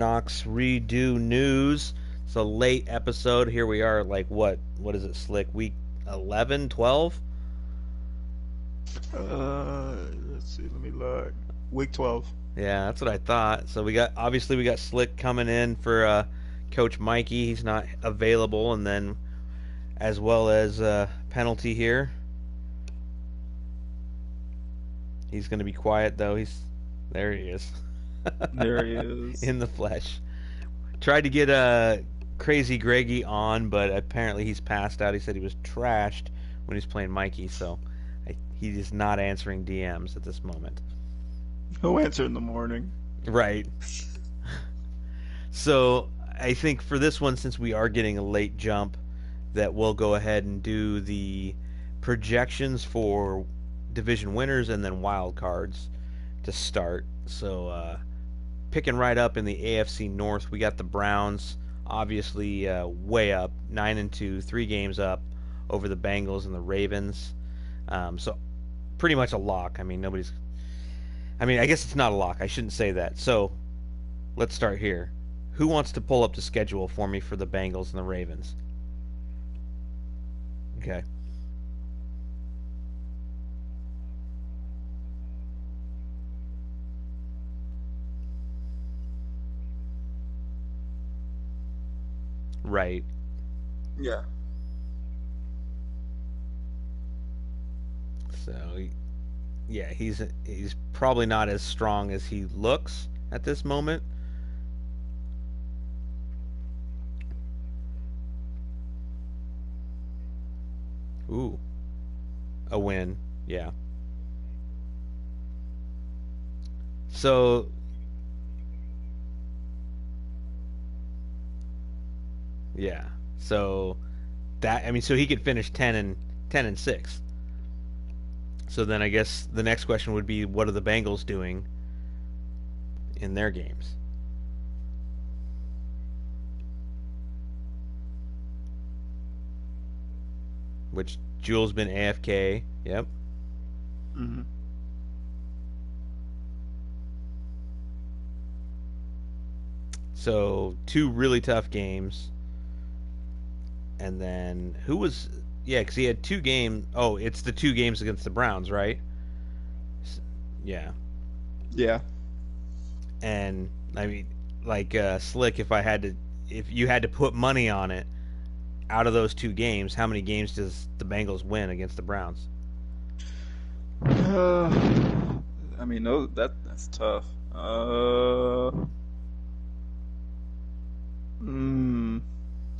Knox redo news. It's a late episode. Here we are, like what is it, Slick? Week 11, 12? Let's see. Let me look. Week 12. Yeah, that's what I thought. So we got Slick coming in for Coach Mikey. He's not available, and then as well as penalty here. He's going to be quiet though. He's there. He is There he is. in the flesh. Tried to get Crazy Greggy on, but apparently he's passed out. He said he was trashed when he was playing Mikey, so he is not answering DMs at this moment. He'll answer in the morning. Right. So I think for this one, since we are getting a late jump, that we'll go ahead and do the projections for division winners and then wild cards to start. So picking right up in the AFC North, we got the Browns, obviously way up, 9-2, 3 games up over the Bengals and the Ravens. So pretty much a lock. I mean, nobody's. I mean, I guess it's not a lock. I shouldn't say that. So let's start here. Who wants to pull up the schedule for me for the Bengals and the Ravens? Okay. Right. Yeah. So yeah, he's probably not as strong as he looks at this moment. Ooh, a win. Yeah. So yeah. So that I mean, so he could finish 10-6. So then I guess the next question would be, what are the Bengals doing in their games? Which Jules been AFK. Yep. hmm So two really tough games, and then who was? Yeah, because he had 2 games. Oh, it's the 2 games against the Browns, right? Yeah, Yeah. and I mean, like Slick, if you had to put money on it, out of those 2 games, how many games does the Bengals win against the Browns? Uh, I mean, no, that's tough. Mm,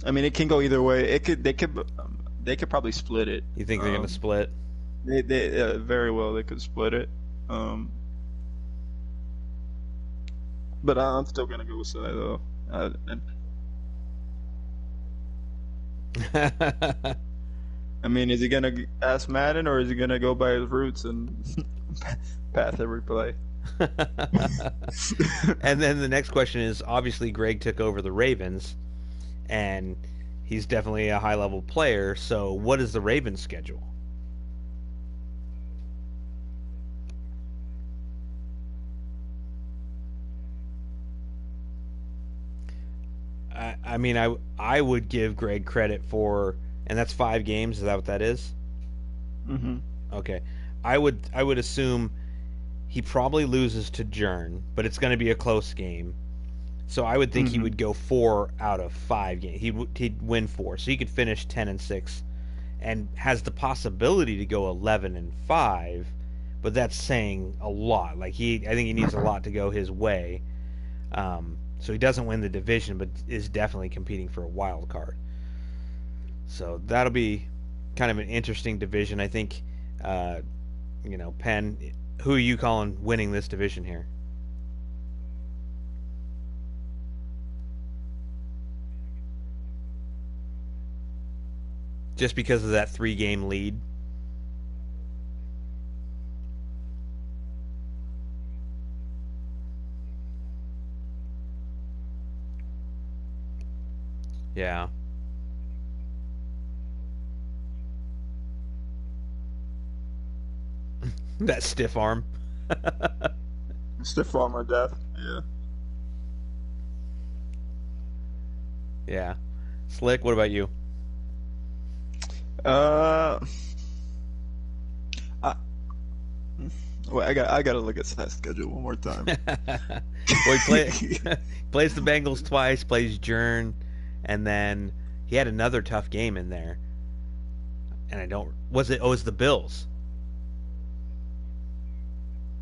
I mean, it can go either way. They could probably split it. You think they're gonna Um, split? they very well they could split it. Um, but I'm still gonna go with Sai though. I mean, is he gonna ask Madden or is he gonna go by his roots and pass every play? And then the next question is, obviously Greg took over the Ravens, and he's definitely a high level player. So what is the Ravens schedule? I mean, I would give Greg credit for, and that's 5 games. Is that what that is? hmm Okay, I would assume he probably loses to Jern, but it's going to be a close game. So I would think he hmm would go 4 out of 5 games. He'd win 4, so he could finish 10-6, and has the possibility to go 11-5. But that's saying a lot. I think he needs a lot to go his way. So he doesn't win the division, but is definitely competing for a wild card. So that'll be kind of an interesting division. I think, uh, Penn. Who are you calling winning this division here? Just because of that 3 game lead? Yeah, that stiff arm. Stiff arm or death. Yeah. Yeah. Slick, what about you? Uh, I, well, I gotta look at that schedule one more time. Well, plays the Bengals twice, plays Jern, and then he had another tough game in there. And I don't was it? Oh, it's the Bills.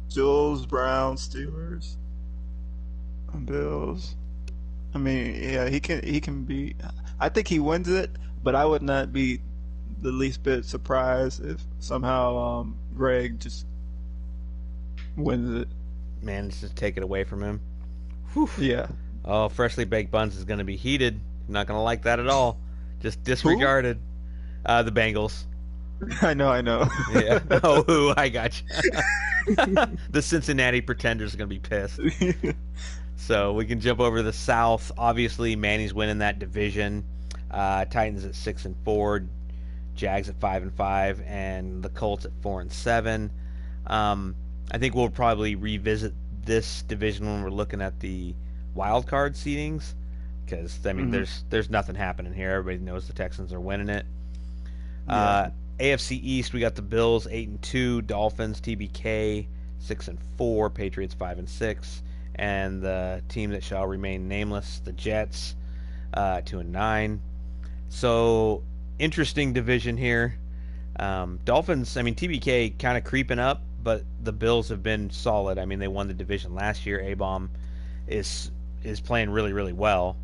Jules, Browns, Steelers, Bills. I mean, yeah, he can be. I think he wins it, but I would not be the least bit surprised if somehow Greg just wins it. Managed to take it away from him. Whew. Yeah. Oh, freshly baked buns is going to be heated. I'm not going to like that at all. Just Who? disregarded. The Bengals. I know. Yeah. Oh, who? I got you. The Cincinnati Pretenders are going to be pissed. So we can jump over to the South. Obviously, Manny's winning that division. Titans at 6-4, Jags at 5-5, and the Colts at 4-7. I think we'll probably revisit this division when we're looking at the wild card seedings, because I mean, Mhm. there's nothing happening here. Everybody knows the Texans are winning it. Yeah. AFC East, we got the Bills 8-2, Dolphins TBK 6-4, Patriots 5-6, and the team that shall remain nameless, the Jets 2-9. So interesting division here. Dolphins, I mean TBK kind of creeping up, but the Bills have been solid. I mean they won the division last year. A-bomb is playing really really well.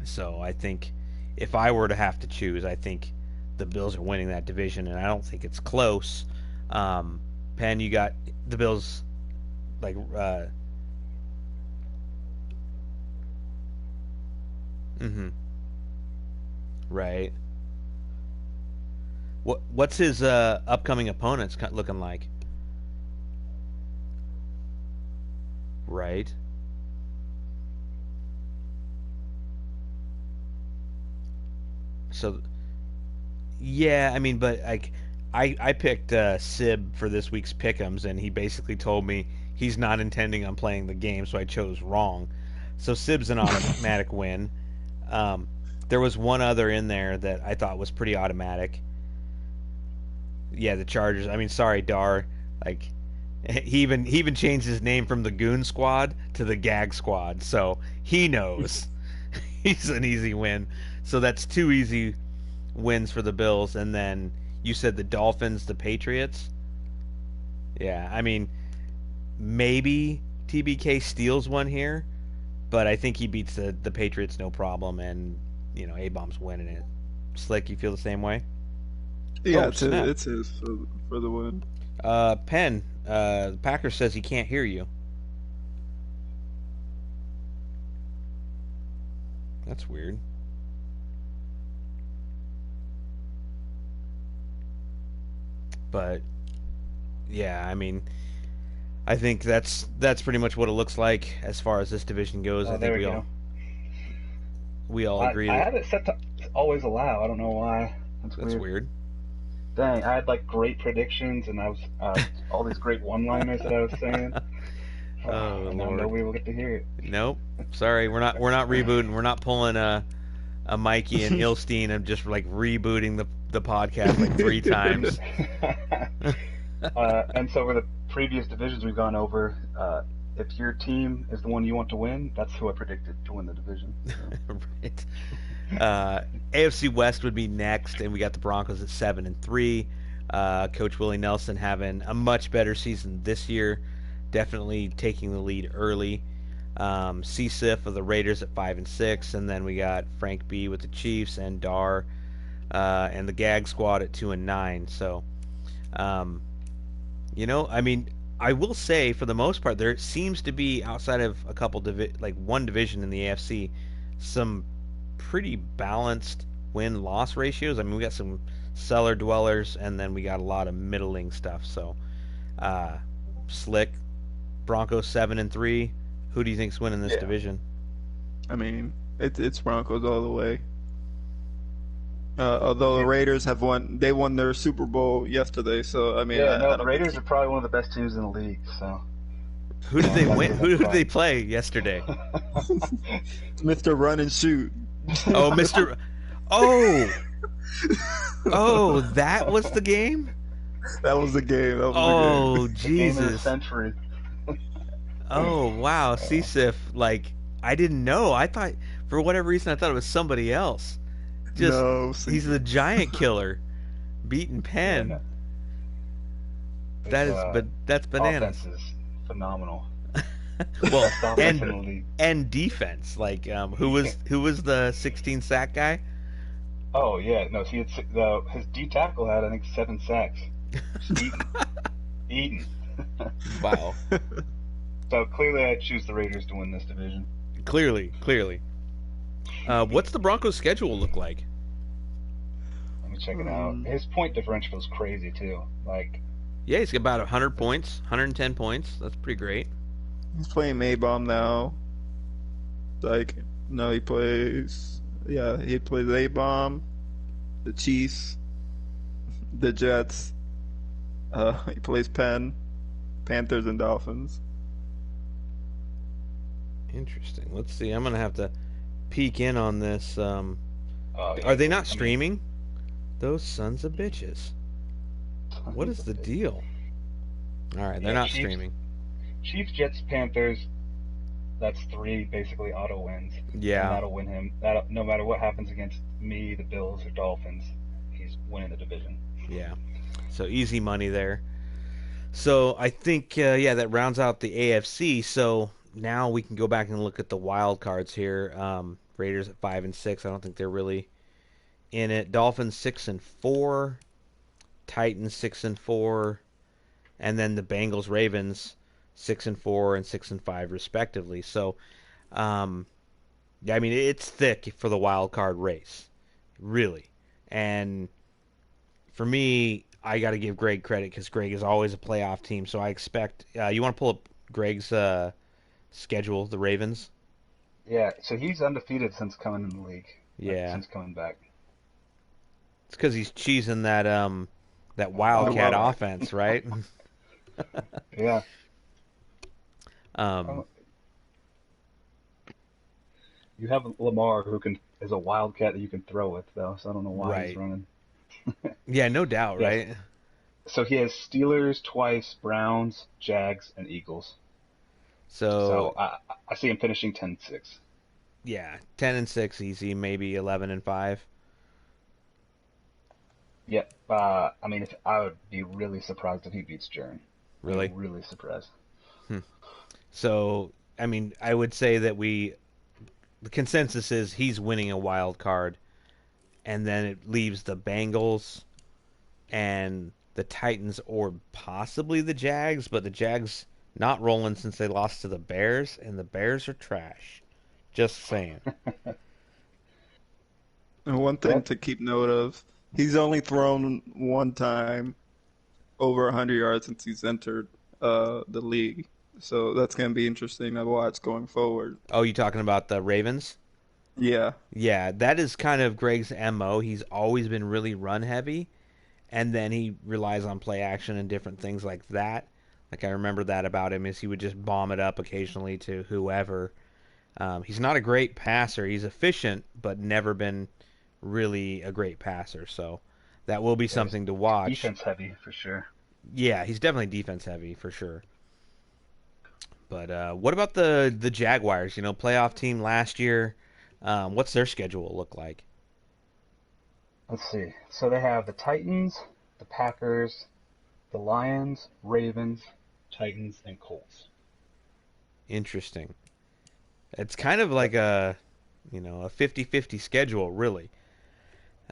So I think if I were to have to choose, I think the Bills are winning that division, and I don't think it's close. Penn, you got the Bills like mm-hmm, right. What's his upcoming opponents looking like? Right. So yeah, I mean, but like I picked Sib for this week's pick'ems, and he basically told me he's not intending on playing the game, so I chose wrong. So Sib's an automatic win. Um, there was one other in there that I thought was pretty automatic. Yeah, the Chargers. I mean, sorry, Dar. Like he even changed his name from the Goon Squad to the Gag Squad, so he knows he's an easy win. So that's two easy wins for the Bills, and then you said the Dolphins, the Patriots. Yeah, I mean maybe TBK steals one here, but I think he beats the Patriots no problem, and A Bomb's winning it. Slick, you feel the same way? Yeah, Oh snap! it's his for the win. Penn, the Packer says he can't hear you. That's weird. But yeah, I mean, I think that's pretty much what it looks like as far as this division goes. I Oh, think there we we all go. we all I, agree I that had it set to always allow. I don't know why. That's that's weird. weird. Dang, I had like great predictions, and I was all these great one-liners that I was saying, Oh and now Lord. nobody will get to hear it. Nope. Sorry, we're not rebooting. We're not pulling a Mikey and Ilstein and just like rebooting the podcast like three times. And so for the previous divisions we've gone over, if your team is the one you want to win, that's who I predicted to win the division. Right. AFC West would be next, and we got the Broncos at 7-3. Coach Willie Nelson having a much better season this year, definitely taking the lead early. CSIF of the Raiders at 5-6, and then we got Frank B with the Chiefs and Dar and the Gag Squad at 2-9. So, I mean, I will say for the most part, there seems to be outside of a couple like one division in the AFC, some pretty balanced win-loss ratios. I mean, we got some cellar dwellers, and then we got a lot of middling stuff. So, Slick, Broncos 7-3. Who do you think's winning this Yeah. division? I mean, it's Broncos all the way. Although the Raiders they won their Super Bowl yesterday. So I mean, Yeah, I no, the don't Raiders think are probably one of the best teams in the league. So Who did they that's win? a Who did fun. they play yesterday? Mr. Run and Shoot. Oh, Mr. Oh, oh, that was the game? That was the game. That was the game. Oh, The game of the Jesus. century. Oh, wow. Uh, Sif, like, I didn't know. I thought, for whatever reason, I thought it was somebody else. Just, No, he's the Caesar. giant killer beating yeah, Penn. no, his But that's offense bananas. is phenomenal. Well, Best offense in and the league. defense. Like, who was the 16 sack guy? Oh yeah, no. See, his D tackle had I think 7 sacks. Just eating. Wow. So clearly, I choose the Raiders to win this division. Clearly. What's the Broncos' schedule look like? Let me check it out. Hmm. His point differential is crazy too. Like, Yeah, he's got about 100 points, 110 points. That's pretty great. He's playing Maybom now. Like, no, he plays. Yeah, he plays A-Bomb, the Chiefs, the Jets. He plays Penn, Panthers, and Dolphins. Interesting. Let's see. I'm gonna have to peek in on this. oh Are yeah, they not I mean, streaming? Those sons of bitches. What is tons the of it. deal? All right, they're Yeah, not streaming. Chiefs, Jets, Panthers. That's three basically auto wins, and Yeah, that'll win him. That no matter what happens against me, the Bills or Dolphins, he's winning the division. yeah. So easy money there. So I think yeah, that rounds out the AFC. So now we can go back and look at the wild cards here. Raiders at 5-6. I don't think they're really in it. Dolphins 6-4. Titans 6-4, and then the Bengals Ravens 6-4 and 6-5 respectively. So yeah, I mean it's thick for the wild card race, really. And for me, I got to give Greg credit because Greg is always a playoff team. So I expect you want to pull up Greg's schedule, the Ravens. Yeah, so he's undefeated since coming in the league, like Yeah, since coming back. it's because he's cheesing that Wild The Wildcat Wild. card. offense, right? Yeah. um, Oh, you have Lamar who can is a wildcat that you can throw with though, so I don't know why he's right. running. Yeah, no doubt, Yes. right? So he has Steelers twice, Browns, Jags, and Eagles. So So I see him finishing 10-6. yeah, 10-6 easy, maybe 11-5. Yeah. I mean, if I would be really surprised if he beats Jern. Be Really. really surprised. Hmm. So I mean, I would say that the consensus is he's winning a wild card, and then it leaves the Bengals and the Titans or possibly the Jags, but the Jags not rolling since they lost to the Bears, and the Bears are trash. Just saying. And one thing Yep. to keep note of, he's only thrown one time over 100 yards since he's entered the league. So that's going to be interesting to watch going forward. Oh, you talking about the Ravens? Yeah. Yeah, that is kind of Greg's MO. He's always been really run heavy, and then he relies on play action and different things like that. Like I remember that about him is he would just bomb it up occasionally to whoever. He's not a great passer. He's efficient, but never been really a great passer. So that will be Yeah, he's something to watch. defense heavy for sure. Yeah, he's definitely defense heavy for sure. But what about the Jaguars? You know, playoff team last year. What's their schedule look like? Let's see. So they have the Titans, the Packers, the Lions, Ravens, Titans, and Colts. Interesting. It's kind of like a 50-50 schedule, really.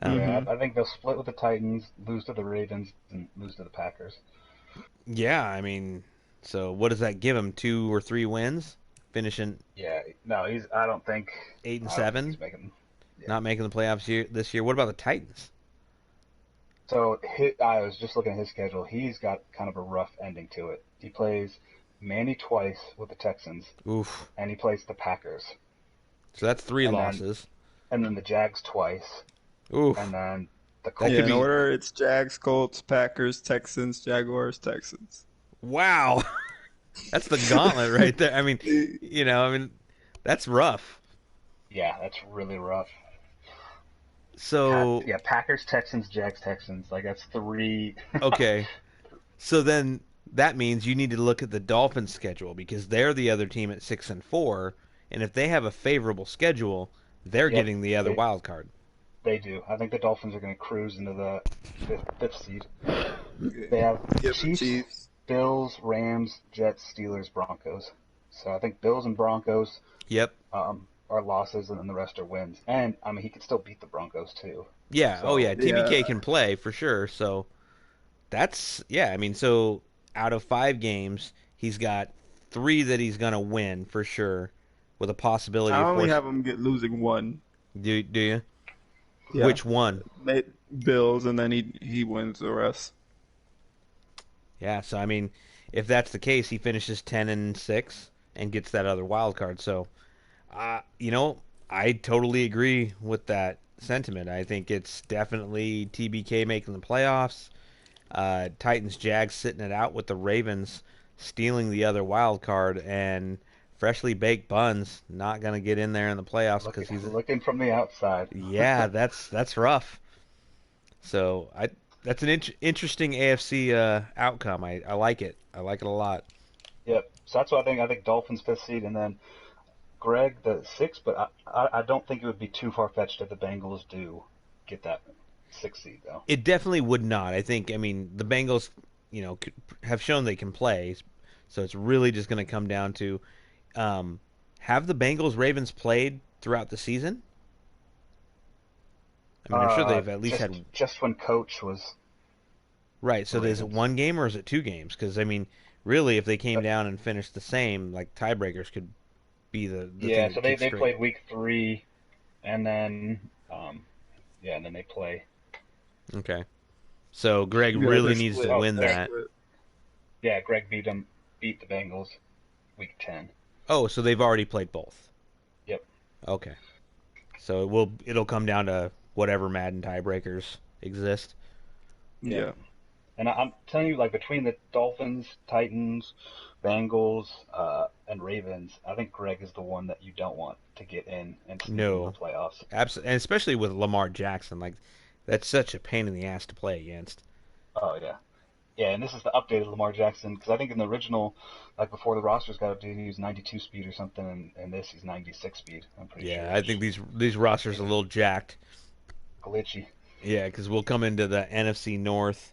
Um, Yeah, Hmm. I think they'll split with the Titans, lose to the Ravens, and lose to the Packers. yeah, I mean, so what does that give him? 2 or 3 wins, finishing Yeah, no, he's. I don't think. eight and I don't think seven, he's making. Yeah. not making the playoffs this year. What about the Titans? So I was just looking at his schedule. He's got kind of a rough ending to it. He plays Manny twice with the Texans, Oof. and he plays the Packers, So that's three and then losses. and then the Jags twice, and Oof. then the That Yeah, could in Colts. be order, it's Jags, Colts, Packers, Texans, Jaguars, Texans. wow. That's the gauntlet right there. I mean, that's rough. Yeah, that's really rough. So Yeah, Packers, Texans, Jags, Texans. Like that's three. okay, so then that means you need to look at the Dolphins' schedule because they're the other team at 6-4, and if they have a favorable schedule, they're Yep, getting the other they wild card. they do. I think the Dolphins are going to cruise into the fifth seed. They have Give the Chiefs, Chiefs. Bills, Rams, Jets, Steelers, Broncos. So I think Bills and Broncos Yep. are losses, and then the rest are wins. And I mean, he could still beat the Broncos too. Yeah. Oh yeah. So TBK Yeah. can play for sure. So that's yeah. I mean, so out of 5 games, he's got 3 that he's gonna win for sure, with a possibility I of only force. have him get losing one. Do you? Yeah. Which one? Bills, and then he wins the rest. Yeah. So I mean, if that's the case, he finishes 10-6 and gets that other wild card. So you know, I totally agree with that sentiment. I think it's definitely TBK making the playoffs. Titans Jags sitting it out with the Ravens stealing the other wild card, and freshly baked buns not gonna get in there in the playoffs because he's looking from the outside. yeah, that's rough. So I that's an interesting AFC outcome. I like it. I like it a lot. Yep. So that's what I think. I think Dolphins fifth seed, and then Greg the sixth. But I don't think it would be too far fetched if the Bengals do get that sixth seed though. It definitely would not. I mean, the Bengals, have shown they can play, so it's really just going to come down to um, have the Bengals Ravens played throughout the season. I mean, I'm sure they've at least had Just when Coach was right. the So is it Ravens. 1 game or is it 2 games? Because I mean, really, if they came Uh, down and finished the same, like tiebreakers could be the thing yeah. So that keeps they straight. played week three, and then yeah, and then they play. Okay, so Greg Yeah, really they're needs split. to Oh, win They're Greg. that. split. Yeah, Greg beat the Bengals week 10. Oh, so they've already played both. Yep. Okay. So it'll come down to whatever Madden tiebreakers exist. Yep. Yeah. And I'm telling you, like between the Dolphins, Titans, Bengals, and Ravens, I think Greg is the one that you don't want to get in and sneak into the No, playoffs. absolutely, and especially with Lamar Jackson, like that's such a pain in the ass to play against. Oh yeah, yeah. And this is the updated Lamar Jackson because I think in the original, like before the rosters got updated, he was 92 speed or something, and this he's 96 speed. I'm pretty sure, Yeah, I think which these rosters are a is little jacked. glitchy. Yeah, because we'll come into the NFC North,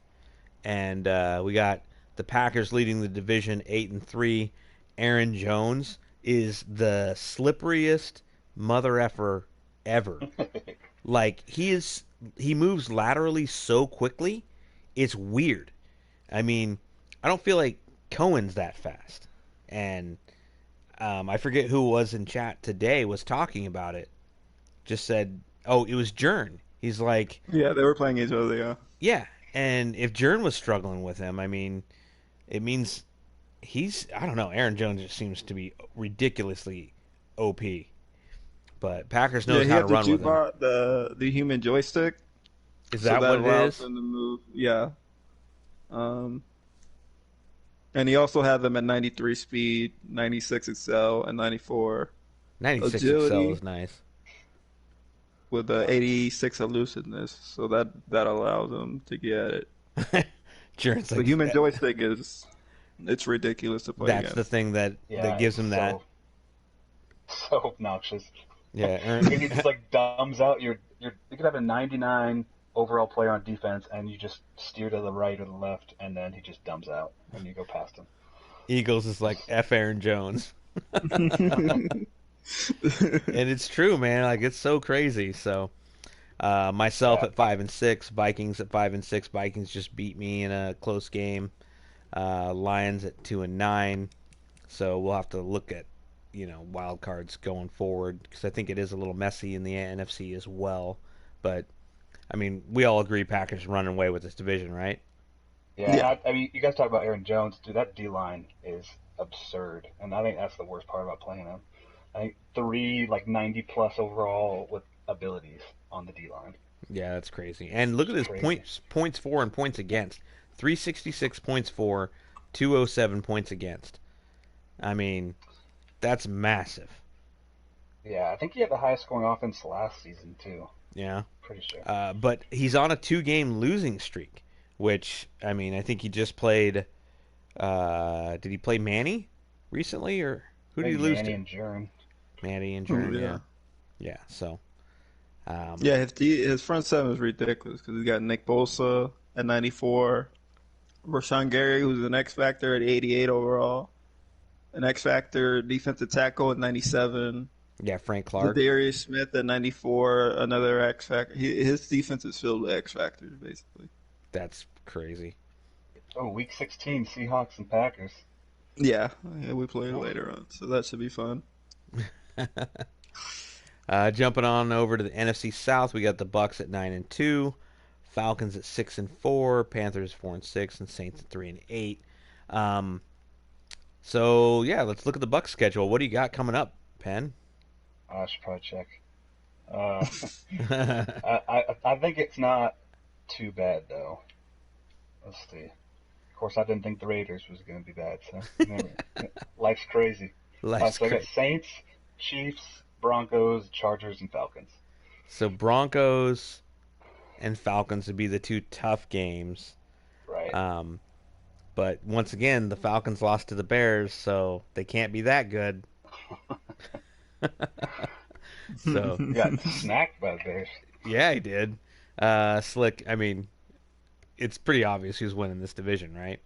and we got the Packers leading the division 8-3. Aaron Jones is the slipperiest mother effer ever. Like he moves laterally so quickly, it's weird. I mean, I don't feel like Cohen's that fast. And I forget who was in chat today was talking about it. Just said, "Oh, it was Jern." He's like, Yeah, they were playing each other. Yeah. "Yeah." And if Jern was struggling with him, I mean, it means I don't know. Aaron Jones just seems to be ridiculously OP. But Packers Yeah, knows he how to has the run with him. jukebox, the human joystick, Is so that that what it allows is? him to move. Yeah. Um, and he also had them at 93 speed, 96 excel, and 94 96 Excel is agility nice. with the 86 elusiveness. So that allows him to get it. Jern's The like human joystick is it's ridiculous to play that's the against. thing that Yeah, gives it's him that. so obnoxious. Yeah, Because he just like dumbs out you could have a 99 overall player on defense and you just steer to the right or the left and then he just dumbs out and you go past him. Eagles is like Just F Aaron Jones. And it's true, man. Like it's so crazy. So myself yeah. at 5-6, Vikings at 5-6. Vikings just beat me in a close game. Lions at 2-9. So we'll have to look at wild cards going forward because I think it is a little messy in the NFC as well. But I mean, we all agree Packers running away with this division, right? Yeah, and Yeah, I mean you guys talk about Aaron Jones, dude, that D line is absurd. And I think that's the worst part about playing him. I think three like 90 plus overall with abilities on the D line. Yeah, that's crazy. And look at his Crazy. points for and points against. 366 points for, 207 points against. I mean, that's massive. Yeah, I think he had the highest scoring offense last season too. Yeah. Pretty sure. But he's on a 2-game losing streak, which, I mean, I think he just played. Did he play Manny recently, or who I did he think lose Manny to? and Jern. Manny and Oh, Jern, yeah. yeah. Yeah, so. Um, Yeah, his front seven is ridiculous because he's got Nick Bosa at 94, Rashawn Gary, who's an X Factor at 88 overall, an X Factor defensive tackle at 97, yeah, Frank Clark. Zadarius Smith at 94, another X Factor. His defense is filled with X Factors, basically. That's crazy. Oh, week 16, Seahawks and Packers. Yeah, yeah, we play later on, so that should be fun. Jumping on over to the NFC South, we got the Bucks at 9-2, Falcons at 6-4, Panthers 4-6, and Saints at 3-8. Um, so yeah, let's look at the Bucks schedule. What do you got coming up, Penn? I should probably check. Uh, I think it's not too bad though. Let's see. Of course, I didn't think the Raiders was going to be bad, so life's crazy. Life's So I got great. Saints, Chiefs, Broncos, Chargers, and Falcons. So Broncos and Falcons would be the two tough games. Right. Um, but once again, the Falcons lost to the Bears, so they can't be that good. So Got snacked by the Bears. yeah, he did. Slick. I mean, it's pretty obvious who's winning this division, right?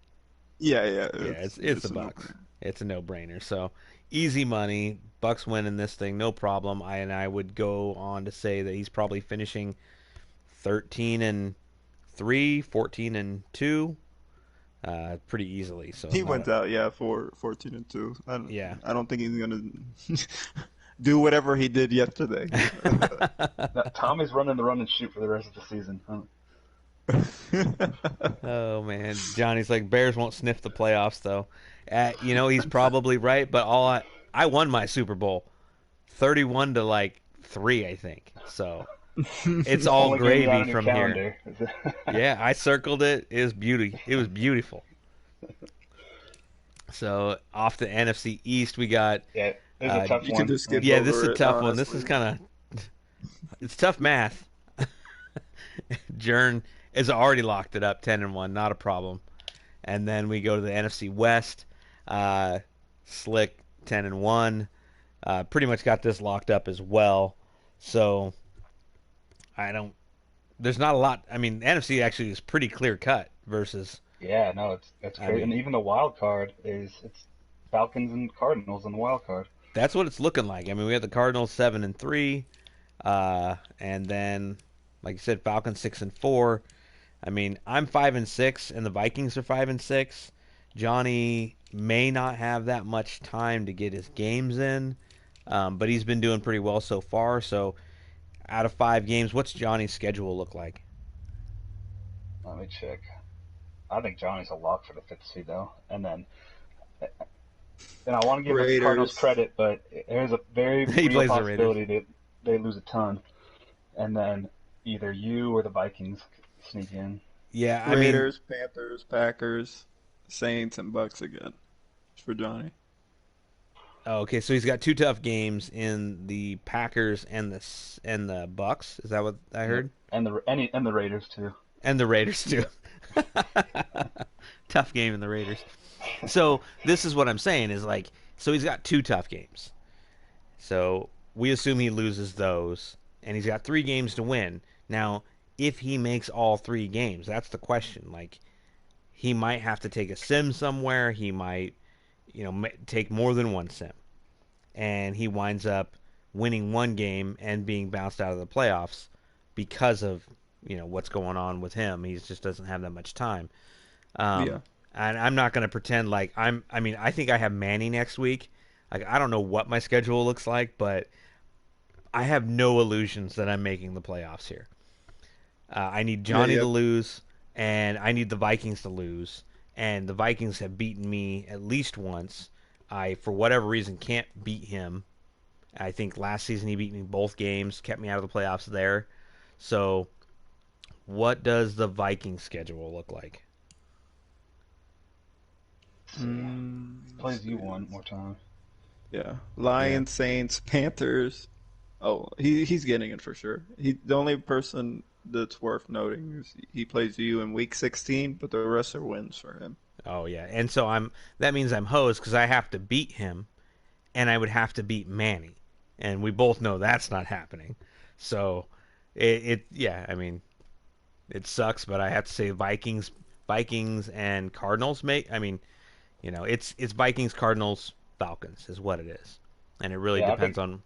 Yeah, Yeah, it's the a Bucks. no-brainer. It's a no-brainer. So easy money. Bucks winning this thing, no problem. I would go on to say that he's probably finishing 13-3, 14-2, pretty easily. So He not went a, out, yeah, for 14-2. yeah. I don't think he's gonna do whatever he did yesterday. Now, Tommy's running the run and shoot for the rest of the season. Huh? Oh man, Johnny's like Bears won't sniff the playoffs though. He's probably right, but I won my Super Bowl, 31 to like 3, I think. So it's all Only game on gravy a new from here. calendar. Yeah, I circled it. It was beauty. It was beautiful. So off the NFC East, we got Yeah, this is a tough You one. could just skip yeah. This is over a it, tough one. This is honestly. kind of it's tough math. Jern has already locked it up 10-1, not a problem. And then we go to the NFC West. Slick 10-1, pretty much got this locked up as well. So I don't. There's not a lot. I mean, the NFC actually is pretty clear cut versus. Yeah, no, it's I crazy. And mean, even the wild card it's Falcons and Cardinals in the wild card. that's what it's looking like. I mean, we have the Cardinals 7-3, and then, like you said, Falcons 6-4. I mean, I'm 5-6, and the Vikings are 5-6. Johnny may not have that much time to get his games in, but he's been doing pretty well so far. So, out of 5 games, what's Johnny's schedule look like? Let me check. I think Johnny's a lock for the fifth seed though. And I want to give the Cardinals Raiders. credit, but there's a very He real plays the Raiders. possibility that they lose a ton, and then either you or the Vikings sneak in. Yeah, I mean, Raiders, Panthers, Packers, Saints, and Bucks again for Johnny. oh, okay, so he's got 2 tough games in the Packers and the Bucks. Is that what I heard? And the Raiders too. And the Raiders too. Tough game in the Raiders. So this is what I'm saying is like, so he's got 2 tough games. So we assume he loses those, and he's got 3 games to win. Now, if he makes all 3 games, that's the question. Like, he might have to take a sim somewhere. He might, take more than one sim, and he winds up winning 1 game and being bounced out of the playoffs because of what's going on with him. He just doesn't have that much time. Yeah. And I'm not going to pretend like I mean, I think I have Manny next week. Like, I don't know what my schedule looks like, but I have no illusions that I'm making the playoffs here. I need Johnny Yeah, to yep. lose, and I need the Vikings to lose. And the Vikings have beaten me at least once. I, for whatever reason, can't beat him. I think last season he beat me both games, kept me out of the playoffs there. So, what does the Vikings schedule look like? Mm, Plays you one more time. yeah. Yeah. Lions, Saints, Panthers, Oh, he's getting it for sure. The only person that's worth noting is he plays you in week 16, but the rest are wins for him. Oh yeah, and so that means I'm hosed because I have to beat him, and I would have to beat Manny, and we both know that's not happening. So yeah, I mean it sucks, but I have to say Vikings and Cardinals make. I mean, it's Vikings, Cardinals, Falcons is what it is, and it really Yeah, I depends think on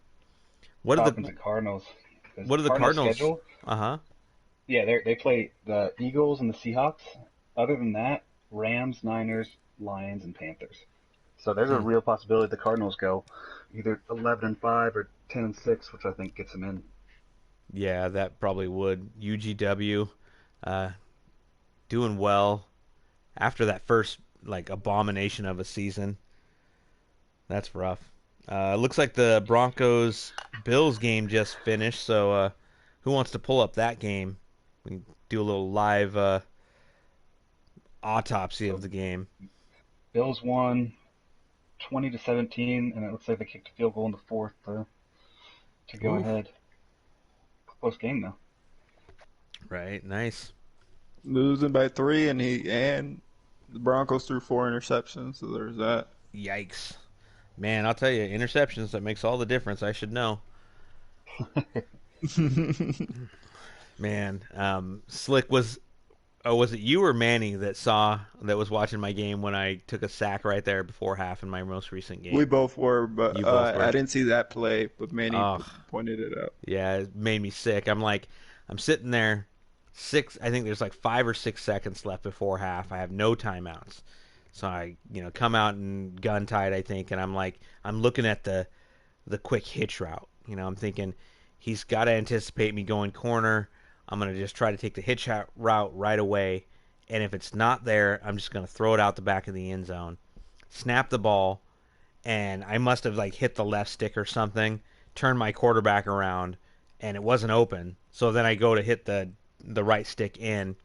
what are Falcons the and Cardinals. Because what are the Cardinals Cardinals? schedule, Uh huh. yeah, they play the Eagles and the Seahawks. Other than that, Rams, Niners, Lions, and Panthers. So there's a Hmm. real possibility the Cardinals go either 11-5 or 10-6, which I think gets them in. Yeah, that probably would. UGW, uh, doing well after that first like abomination of a season. That's rough. Looks like the Broncos Bills game just finished. So who wants to pull up that game? We can do a little live autopsy of So the game. Bills won 20-17, and it looks like they kicked a field goal in the fourth to go Oof. ahead. Close game though. Right. Nice. Losing by 3, and the Broncos threw 4 interceptions, so there's that. Yikes. Man, I'll tell you, interceptions that makes all the difference. I should know. Man, Slick was. Oh, was it you or Manny that was watching my game when I took a sack right there before half in my most recent We game? both were, but You both I were. didn't see that play, but Manny Oh, pointed it out. yeah, it made me sick. I'm sitting there, I think there's like 5 or 6 seconds left before half. I have no timeouts. So I, come out and gun tight, I think, and I'm looking at the quick hitch route. I'm thinking he's got to anticipate me going corner. I'm going to just try to take the hitch route right away. And if it's not there, I'm just going to throw it out the back of the end zone, snap the ball, and I must have like hit the left stick or something, turned my quarterback around, and it wasn't open. So then I go to hit the right stick in,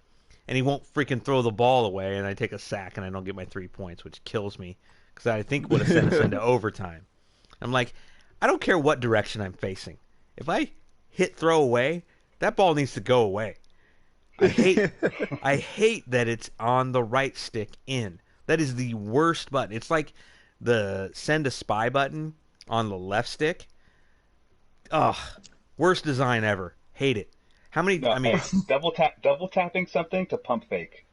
and he won't freaking throw the ball away, and I take a sack and I don't get my 3 points, which kills me because I think would have sent us into overtime. I'm like, I don't care what direction I'm facing. If I hit throw away, that ball needs to go away. I hate I hate that it's on the right stick in. That is the worst button. It's like the send a spy button on the left stick. Ugh, worst design ever. Hate it. How many? No, I mean, hey, double tapping something to pump fake.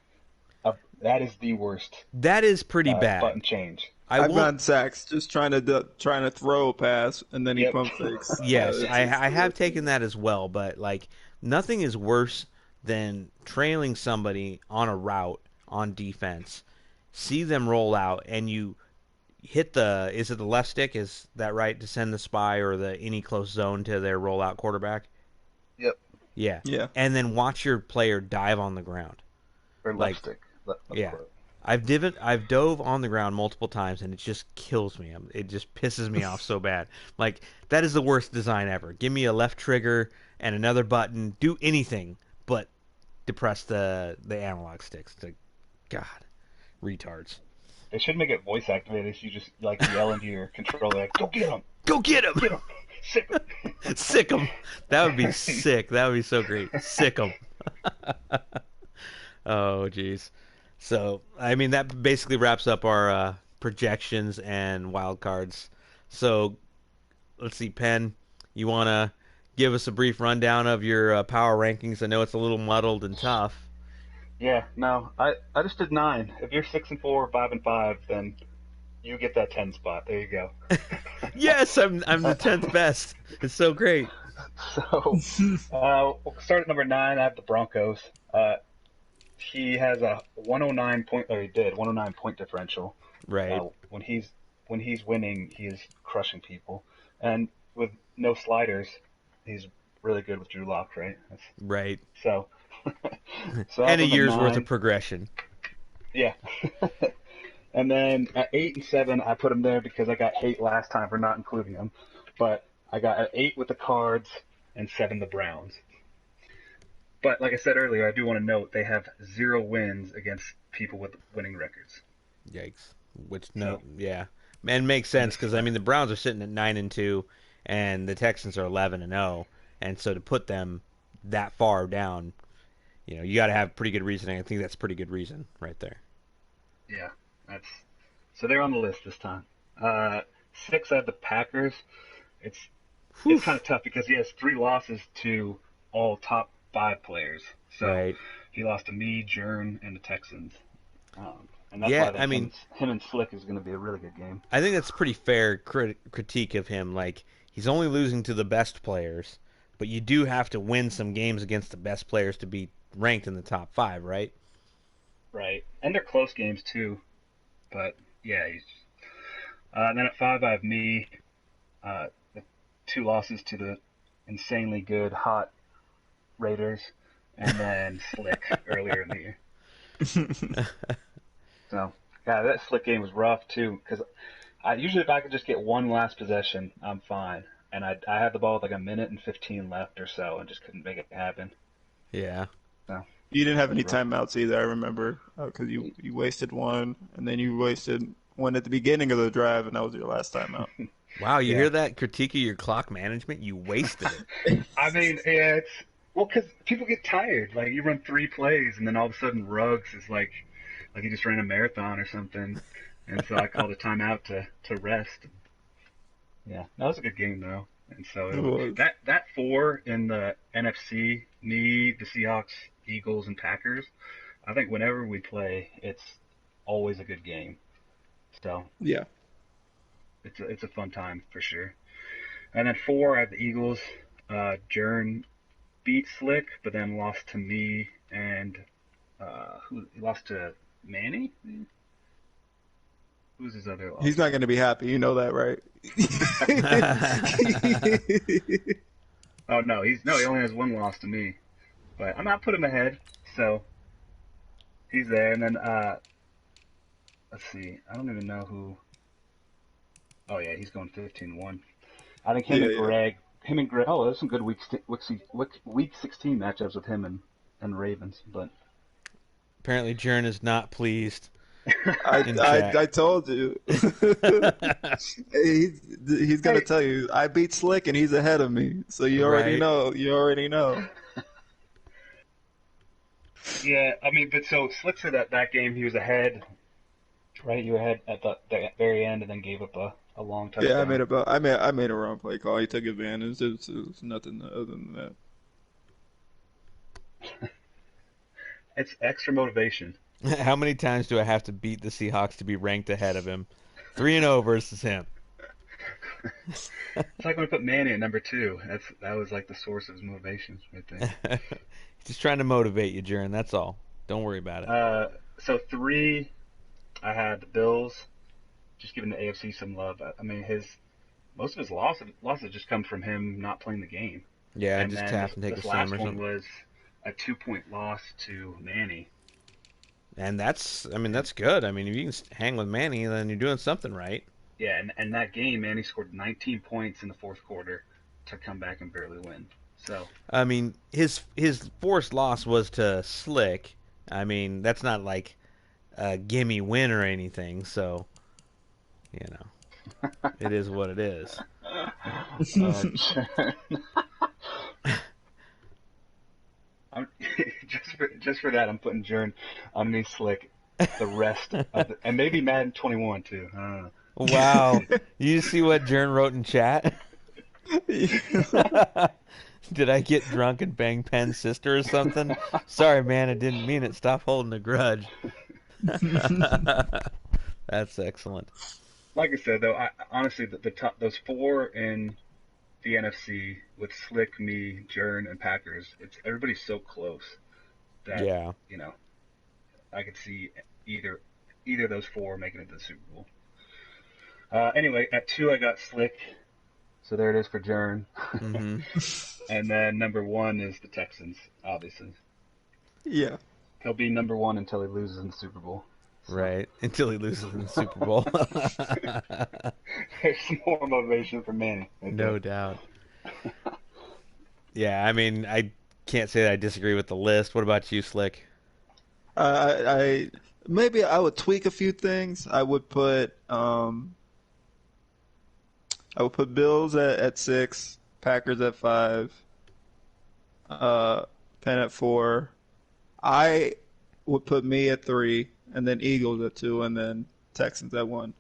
That is the worst that is pretty bad. button change. I I've won't. gotten sacks just trying to throw a pass, and then he Yep. pump fakes. Yes, It's I the have worst. taken that as well, but like nothing is worse than trailing somebody on a route on defense, see them roll out, and you hit is it the left stick? Is that right to send the spy or the any close zone to their rollout quarterback? Yep. Yeah, Yeah. and then watch your player dive on the ground. Or left Like, stick. Left yeah, foot. I've dove on the ground multiple times, and it just kills me. It just pisses me off so bad. Like that is the worst design ever. Give me a left trigger and another button. Do anything but depress the analog sticks. God, retards. They should make it voice activated. So you just like yell into your controller, like, "Go get him! Go get him! Get him! Sick him!" Sick him. That would be sick. That would be so great. Sick him. Oh, jeez. So, I mean, that basically wraps up our projections and wild cards. So, let's see, Penn, you want to give us a brief rundown of your power rankings? I know it's a little muddled and tough. Yeah. No, I just did 9. If you're 6-4, 5-5, then you get that 10 spot. There you go. Yes, I'm the 10th best. It's so great. So, we'll start at number 9. I have the Broncos. He has a 109 point, or he did 109 point differential. Right. When he's winning, he is crushing people, and with no sliders, he's really good with Drew Lock, right? Right. So, so And that's a on the year's worth of 9. progression. Yeah. And then at 8 and 7, I put him there because I got hate last time for not including him, but I got at 8 with the Cards and 7 the Browns. But like I said earlier, I do want to note they have 0 wins against people with winning records. Yikes. Which So yeah, and makes sense because I mean the Browns are sitting at 9-2, and the Texans are 11-0, and so to put them that far down, you got to have pretty good reasoning. I think that's pretty good reason right there. Yeah, that's so they're on the list this time. Uh, 6, I have the Packers. It's Whew. it's kind of tough because he has 3 losses to all top 5 players. So Right. he lost to me, Jern, and the Texans. And that's why Yeah, I I think mean, him and Slick is going to be a really good game. I think that's pretty fair critique of him. Like, he's only losing to the best players, but you do have to win some games against the best players to be ranked in the top 5, right? Right. And they're close games too. But yeah, and then at 5 I have me. The 2 losses to the insanely good, hot Raiders, and then Slick earlier in the year. So yeah, that Slick game was rough too because I usually if I could just get one last possession, I'm fine. And I had the ball with like a minute and 15 left or so, and just couldn't make it happen. Yeah. So You didn't have it was any rough. timeouts either, I remember, because you wasted one, and then you wasted one at the beginning of the drive, and that was your last timeout. Wow, you Yeah. hear that critique of your clock management? You wasted it. I mean, yeah, it's well, because people get tired. Like you run 3 plays, and then all of a sudden Ruggs is like he just ran a marathon or something. And so I called a timeout to rest. Yeah, that was a good game though. And so It was. that 4 in the NFC, me, the Seahawks, Eagles, and Packers. I think whenever we play, it's always a good game. So Yeah. it's a fun time for sure. And then 4, I have the Eagles. Jern beat Slick, but then lost to me and who he lost to Manny. Who's his other loss? He's not going to be happy. You know that, right? Oh no, he only has 1 loss to me, but I'm not put him ahead, so he's there. And then let's see, I don't even know who. Oh yeah, he's going 15-1. I think Yeah, yeah. him and Greg. Oh, there's some good week 16 matchups with him and Ravens, but Apparently, Jern is not pleased I, in I, chat. I told you. He's gonna hey, tell you I beat Slick and he's ahead of me. So you already Right. know. You already know. yeah, I mean, but so Slick said that game he was ahead, right? You were ahead at the very end, and then gave up a long Yeah, touchdown. I made a wrong play call. He took advantage. It was nothing other than that. It's extra motivation. How many times do I have to beat the Seahawks to be ranked ahead of him? 3-0 versus him. It's like when I put Manny at number 2. That was like the source of his motivations right there. He's just trying to motivate you, Jern. That's all. Don't worry about it. So 3, I had the Bills. Just giving the AFC some love. I mean, his most of his losses just come from him not playing the game. Yeah, And just then tap and take a this sim last or one something. was a 2-point loss to Manny. And And that's good. I mean, if you can hang with Manny, then you're doing something right. yeah, and that game, Manny scored 19 points in the fourth quarter to come back and barely win. So I mean, his forced loss was to Slick. I mean, that's not like a gimme win or anything. So you know, it is what it is. uh, I'm, just for that, I'm putting Jern underneath Slick the rest of and maybe Madden 21 too. I don't know. Wow, you see what Jern wrote in chat? Did I get drunk and bang Penn's sister or something? Sorry, man, I didn't mean it. Stop holding a grudge. That's excellent. Like I said though, honestly the top those 4 in the NFC with Slick, me, Jern, and Packers, it's everybody's so close that Yeah. you know I could see either either of those 4 making it to the Super Bowl. Anyway, at 2 I got Slick, so there it is for Jern, Hmm. and then number 1 is the Texans. Obviously, Yeah. he'll be number 1 until he loses in the Super Bowl. So Right. Until he loses in the Super Bowl. there's more motivation for Manny right No there. doubt. Yeah, I mean, I can't say that I disagree with the list. What about you, Slick? I maybe I would tweak a few things. I would put I would put Bills at 6, Packers at 5, uh, Penn at 4. I would put me at 3, and then Eagles at 2, and then Texans at 1.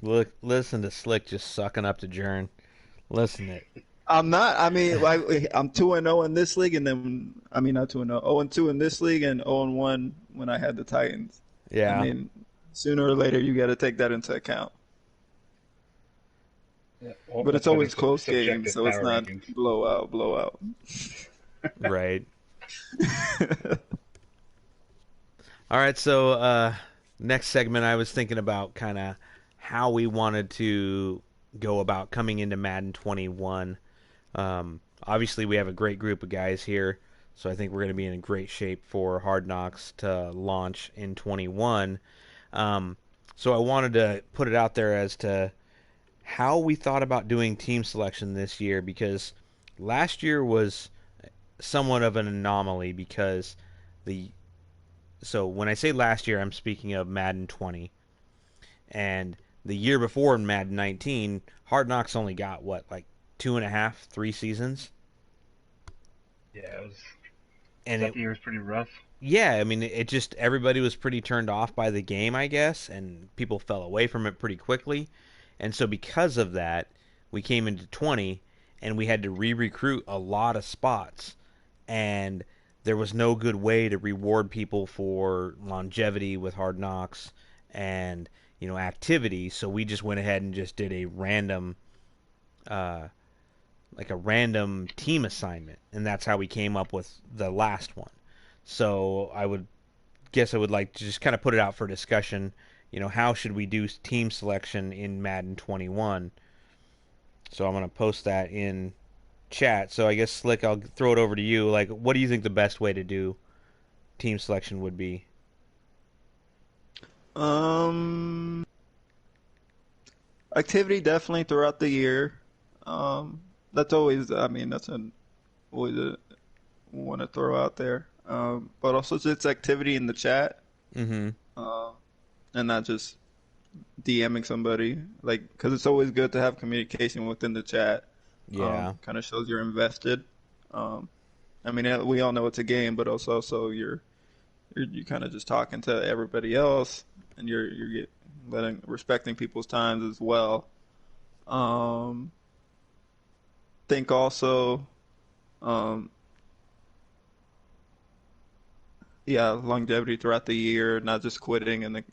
Look, listen to Slick just sucking up to Jern. Listen to it. I'm not. I mean, like I'm 2-0 in this league, and then I mean not 2-0, 0-2 in this league, and 0-1 when I had the Titans. I Yeah. mean, sooner or later you got to take that into account. Yeah, well, But it's that's why always there's close games, subjective so it's power not rankings. blowout, blowout. Right. All right, so next segment, I was thinking about kind of how we wanted to go about coming into Madden 21. Obviously, we have a great group of guys here, so I think we're going to be in great shape for Hard Knocks to launch in 21. Um, so I wanted to put it out there as to how we thought about doing team selection this year because last year was somewhat of an anomaly because the so when I say last year, I'm speaking of Madden 20. And the year before in Madden 19, Hard Knocks only got what, like 2.5, 3 seasons, Yeah, it was. and it Second year was pretty rough. yeah, I mean it just everybody was pretty turned off by the game, I guess, and people fell away from it pretty quickly. And so because of that, we came into 20 and we had to re-recruit a lot of spots and there was no good way to reward people for longevity with Hard Knocks and activity. So we just went ahead and just did a random, uh, like a random team assignment, and that's how we came up with the last one. So I would like to just kind of put it out for discussion. How should we do team selection in Madden 21? So I'm gonna post that in chat. So I guess Slick, I'll throw it over to you. Like, what do you think the best way to do team selection would be? Um, Activity definitely throughout the year. That's always. I mean, that's always a want to throw out there. But also just activity in the chat, Mm-hmm. uh, and not just DMing somebody. Like, because it's always good to have communication within the chat. Yeah. Kind of shows you're invested. Um, I mean, we all know it's a game, but also you're kind of just talking to everybody else, and you're letting respecting people's times as well. Um, think also, um, yeah, longevity throughout the year, not just quitting and then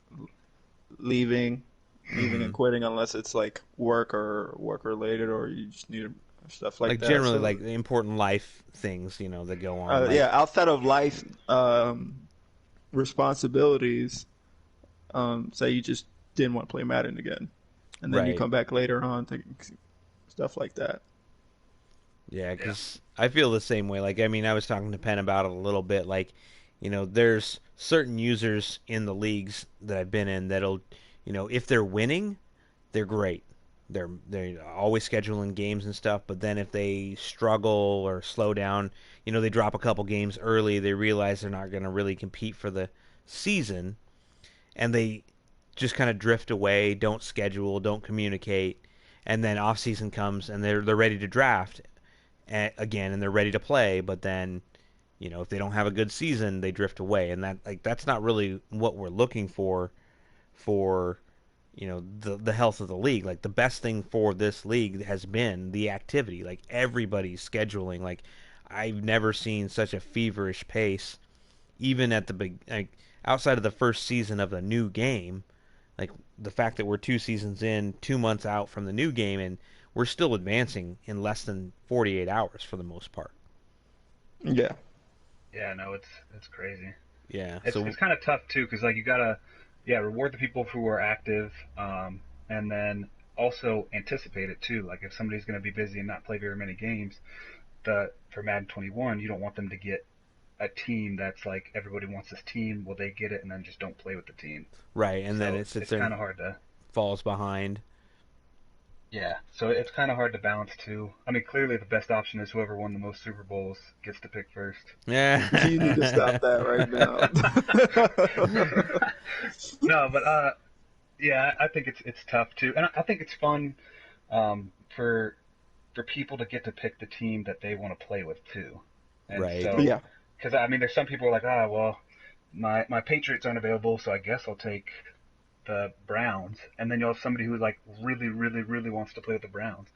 leaving, leaving Mm-hmm. and quitting unless it's like work or work related or you just need stuff like Like that. generally, So, like the important life things, that go on. yeah, Like, outside of life responsibilities, say you just didn't want to play Madden again, and then you right. come back later on to stuff like that. Yeah, Yeah. because I feel the same way. Like, I mean, I was talking to Penn about it a little bit. Like, there's certain users in the leagues that I've been in that'll, if they're winning, they're great. They're always scheduling games and stuff. But then if they struggle or slow down, they drop a couple games early. They realize they're not going to really compete for the season, and they just kind of drift away, don't schedule, don't communicate, and then off season comes and they're ready to draft again and they're ready to play, but then if they don't have a good season, they drift away, and that's not really what we're looking for the health of the league. Like the best thing for this league has been the activity. Like everybody's scheduling. Like I've never seen such a feverish pace, even at the big like outside of the first season of the new game. Like the fact that we're 2 seasons in, 2 months out from the new game, and we're still advancing in less than 48 hours for the most part. Yeah, Yeah, no, it's crazy. Yeah. It's So kind of tough too because like you gotta reward the people who are active, and then also anticipate it too. Like if somebody's gonna be busy and not play very many games, the for Madden 21, you don't want them to get a team that's like everybody wants this team. Well, they get it and then just don't play with the team. right, and then So it sits it's there kind and of hard to. falls behind. Yeah, so it's kind of hard to balance too. I mean, clearly the best option is whoever won the most Super Bowls gets to pick first. you need to stop Yeah. that right now. No, but yeah, I think it's tough too, and I think it's fun for people to get to pick the team that they want to play with too. And Right. so, Yeah. because I mean, there's some people who are like, well, my Patriots aren't available, so I guess I'll take the Browns. And then you'll have somebody who like really, really, really wants to play with the Browns.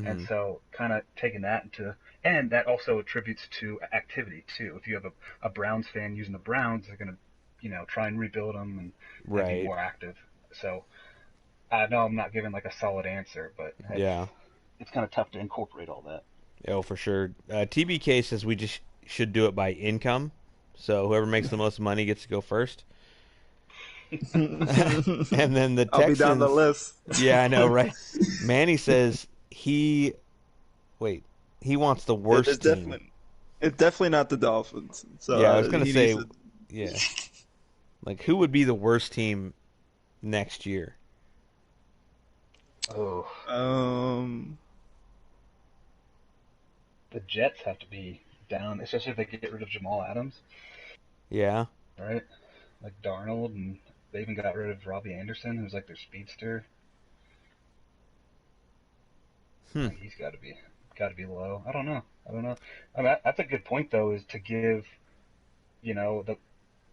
And Mm-hmm. so, kind of taking that and that also attributes to activity too. If you have a Browns fan using the Browns, they're gonna, try and rebuild them and be Right. more active. So I know I'm not giving like a solid answer, but Yeah. it's kind of tough to incorporate all that. Oh, for sure. TBK says we just should do it by income. So whoever makes the most money gets to go first. And then the I'll be down the Texans. list. Yeah, I know, right? Manny says wait, he wants the It's worst team. definitely it's definitely not the Dolphins. So Yeah, I was gonna he needs say, to. yeah, like who would be the worst team next year? Oh, Um, the Jets have to be down, especially if they get rid of Jamal Adams, Yeah. right? Like Darnold, and they even got rid of Robbie Anderson, who's like their speedster. Hmm. Like he's got to be low. I don't know. I don't know. I mean, that's a good point though, is to give the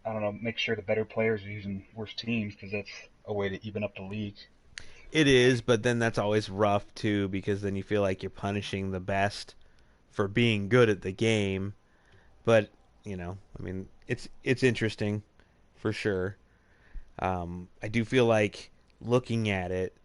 I don't know, make sure the better players are using worse teams because that's a way to even up the league. It is, but then that's always rough too because then you feel like you're punishing the best for being good at the game. But I mean, it's interesting for sure. I do feel like looking at it,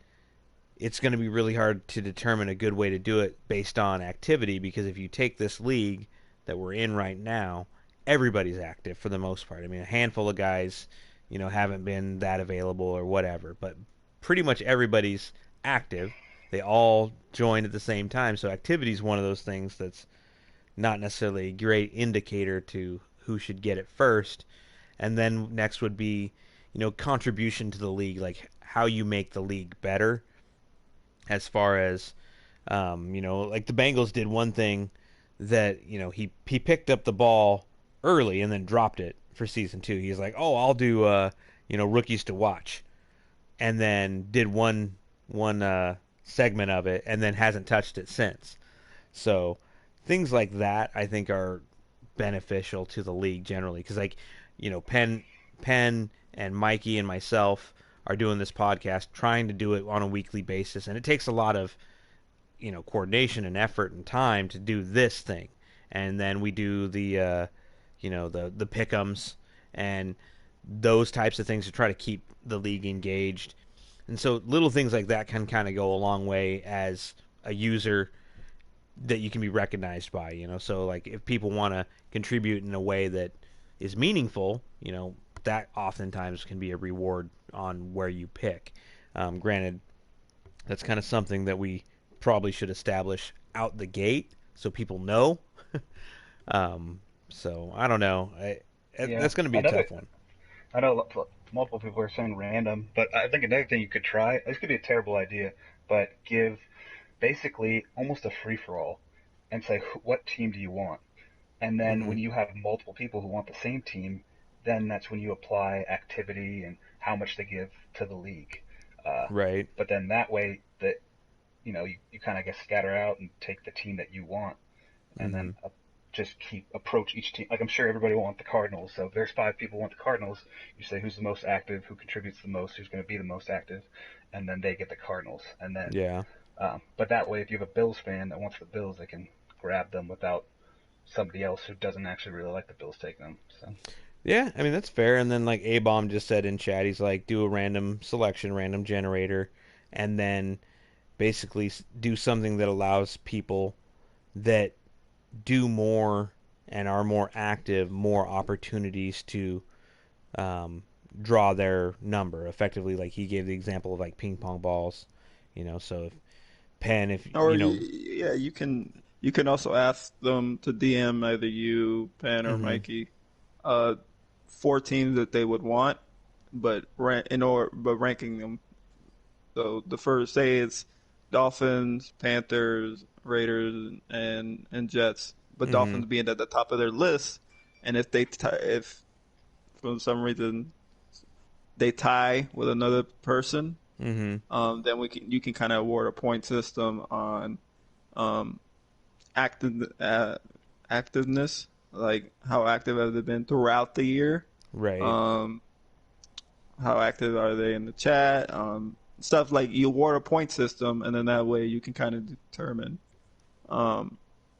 it's going to be really hard to determine a good way to do it based on activity because if you take this league that we're in right now, everybody's active for the most part. I mean, a handful of guys, haven't been that available or whatever, but pretty much everybody's active. They all joined at the same time, so activity is one of those things that's not necessarily a great indicator to who should get it first. And then next would be, contribution to the league, like how you make the league better as far as like the Bengals did one thing that he picked up the ball early and then dropped it for season two. He's like, oh, I'll do rookies to watch, and then did one segment of it and then hasn't touched it since. So things like that I think are beneficial to the league generally because like Penn and Mikey and myself are doing this podcast trying to do it on a weekly basis and it takes a lot of coordination and effort and time to do this thing and then we do the pick'ems and those types of things to try to keep the league engaged and so little things like that can kind of go a long way as a user that you can be recognized by, So like if people want to contribute in a way that is meaningful, that oftentimes can be a reward on where you pick. Granted, that's kind of something that we probably should establish out the gate so people know. So I don't know. Yeah, That's going to be a tough one. I know multiple people are saying random, but I think another thing you could try. This could be a terrible idea, but give basically almost a free for all, and say what team do you want, and then Hmm. when you have multiple people who want the same team, then that's when you apply activity and how much they give to the league. Uh, Right. but then that way that you kind of get scatter out and take the team that you want, and Hmm. then just keep approach each team. Like I'm sure everybody will want the Cardinals, so if there's five people who want the Cardinals, you say who's the most active, who contributes the most, who's going to be the most active, and then they get the Cardinals. And then, Yeah. but that way, if you have a Bills fan that wants the Bills, they can grab them without somebody else who doesn't actually really like the Bills taking them. So Yeah, I mean that's fair. And then like A Bomb just said in chat, he's like, do a random selection, random generator, and then basically do something that allows people that do more and are more active more opportunities to um, draw their number effectively. Like he gave the example of like ping pong balls, So if Penn, if or yeah, you can also ask them to DM either you, Penn, or hmm Mikey, uh, four teams that they would want, but ranking them. So the first, say it's Dolphins, Panthers, Raiders, and Jets, but hmm Dolphins being at the top of their list, and if for some reason they tie with another person, Mm-hmm. Then you can kind of award a point system on um, active activeness, like how active have they been throughout the year, Right. um, how active are they in the chat, stuff like you award a point system, and then that way you can kind of determine um,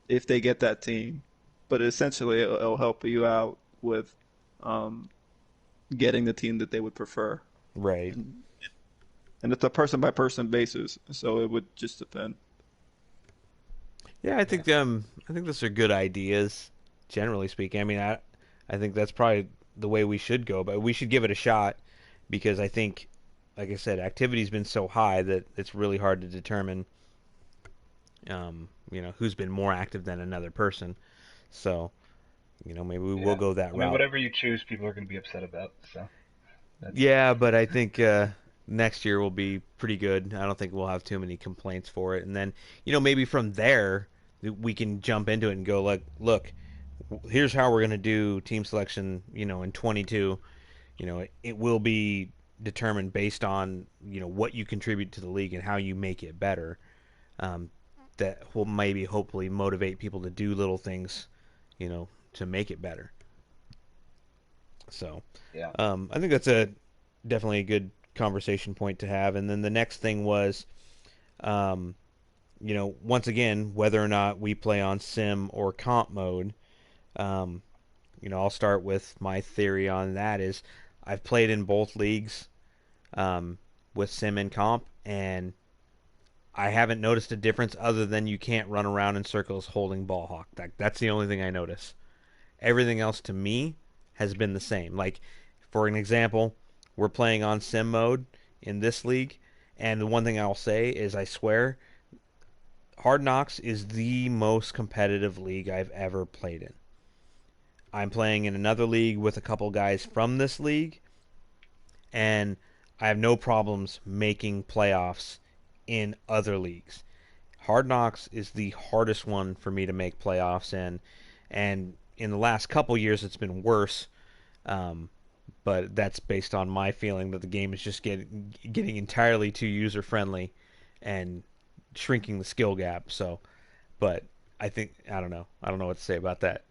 if they get that team. But essentially, it'll help you out with um, getting the team that they would prefer, Right. and and it's a person by person basis, so it would just depend. Yeah, Yeah. I think those are good ideas, generally speaking. I mean, I think that's probably the way we should go, but we should give it a shot because I think, like I said, activity's been so high that it's really hard to determine, who's been more active than another person. So, maybe we will Yeah. go that I mean, route. whatever you choose, people are going to be upset about. So that's Yeah, but I think next year will be pretty good. I don't think we'll have too many complaints for it, and then maybe from there we can jump into it and go like, look, here's how we're going to do team selection, in 22. It will be determined based on, what you contribute to the league and how you make it better. Um, that will maybe hopefully motivate people to do little things, to make it better. So, yeah. I think that's a definitely a good conversation point to have. And then the next thing was, um, once again, whether or not we play on sim or comp mode. Um, I'll start with my theory on that is I've played in both leagues um, with sim and comp, and I haven't noticed a difference other than you can't run around in circles holding ball hawk. That's the only thing I notice. Everything else to me has been the same. Like, for an example, we're playing on sim mode in this league, and the one thing I'll say is I swear Hard Knocks is the most competitive league I've ever played in. I'm playing in another league with a couple guys from this league, and I have no problems making playoffs in other leagues. Hard Knocks is the hardest one for me to make playoffs in, and in the last couple years it's been worse. Um, but that's based on my feeling that the game is just getting entirely too user friendly and shrinking the skill gap. So, but I don't know what to say about that.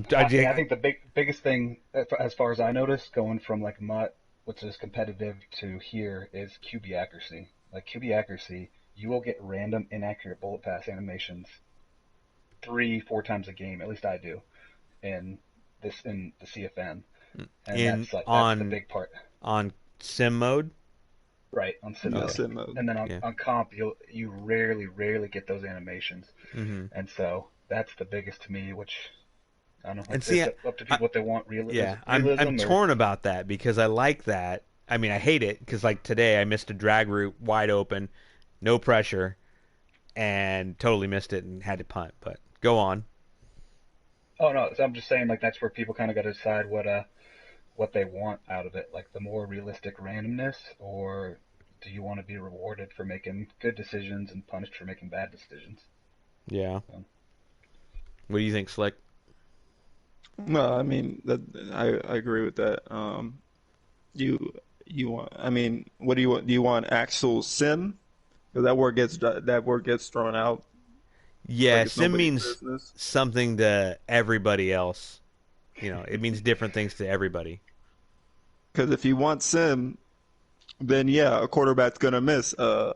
Yeah, I think the biggest thing, as far as I noticed, going from like MUT, which is competitive, to here is QB accuracy. Like QB accuracy, you will get random inaccurate bullet pass animations 3, 4 times a game. At least I do in the CFN, and in that's the big part, on sim mode. right? On sim Yeah, mode, Okay, sim mode. and then yeah. on comp, you rarely get those animations, Hmm. and so that's the biggest to me. Which I don't know. And see, It's up to I, people what they want, yeah, I'm realism or torn about that because I like that. I mean, I hate it because like today I missed a drag route wide open, no pressure, and totally missed it and had to punt. But go on. oh no, so I'm just saying like that's where people kind of got to decide what they want out of it, like the more realistic randomness, or do you want to be rewarded for making good decisions and punished for making bad decisions? Yeah. So, What do you think, Slick? No, I mean that I agree with that. You you want? I mean, what do you want? Do you want actual sim? Because that word gets thrown out like Yeah, it's sim nobody's means business. something to everybody else. It means different things to everybody. Because if you want sim, then yeah, a quarterback's gonna miss a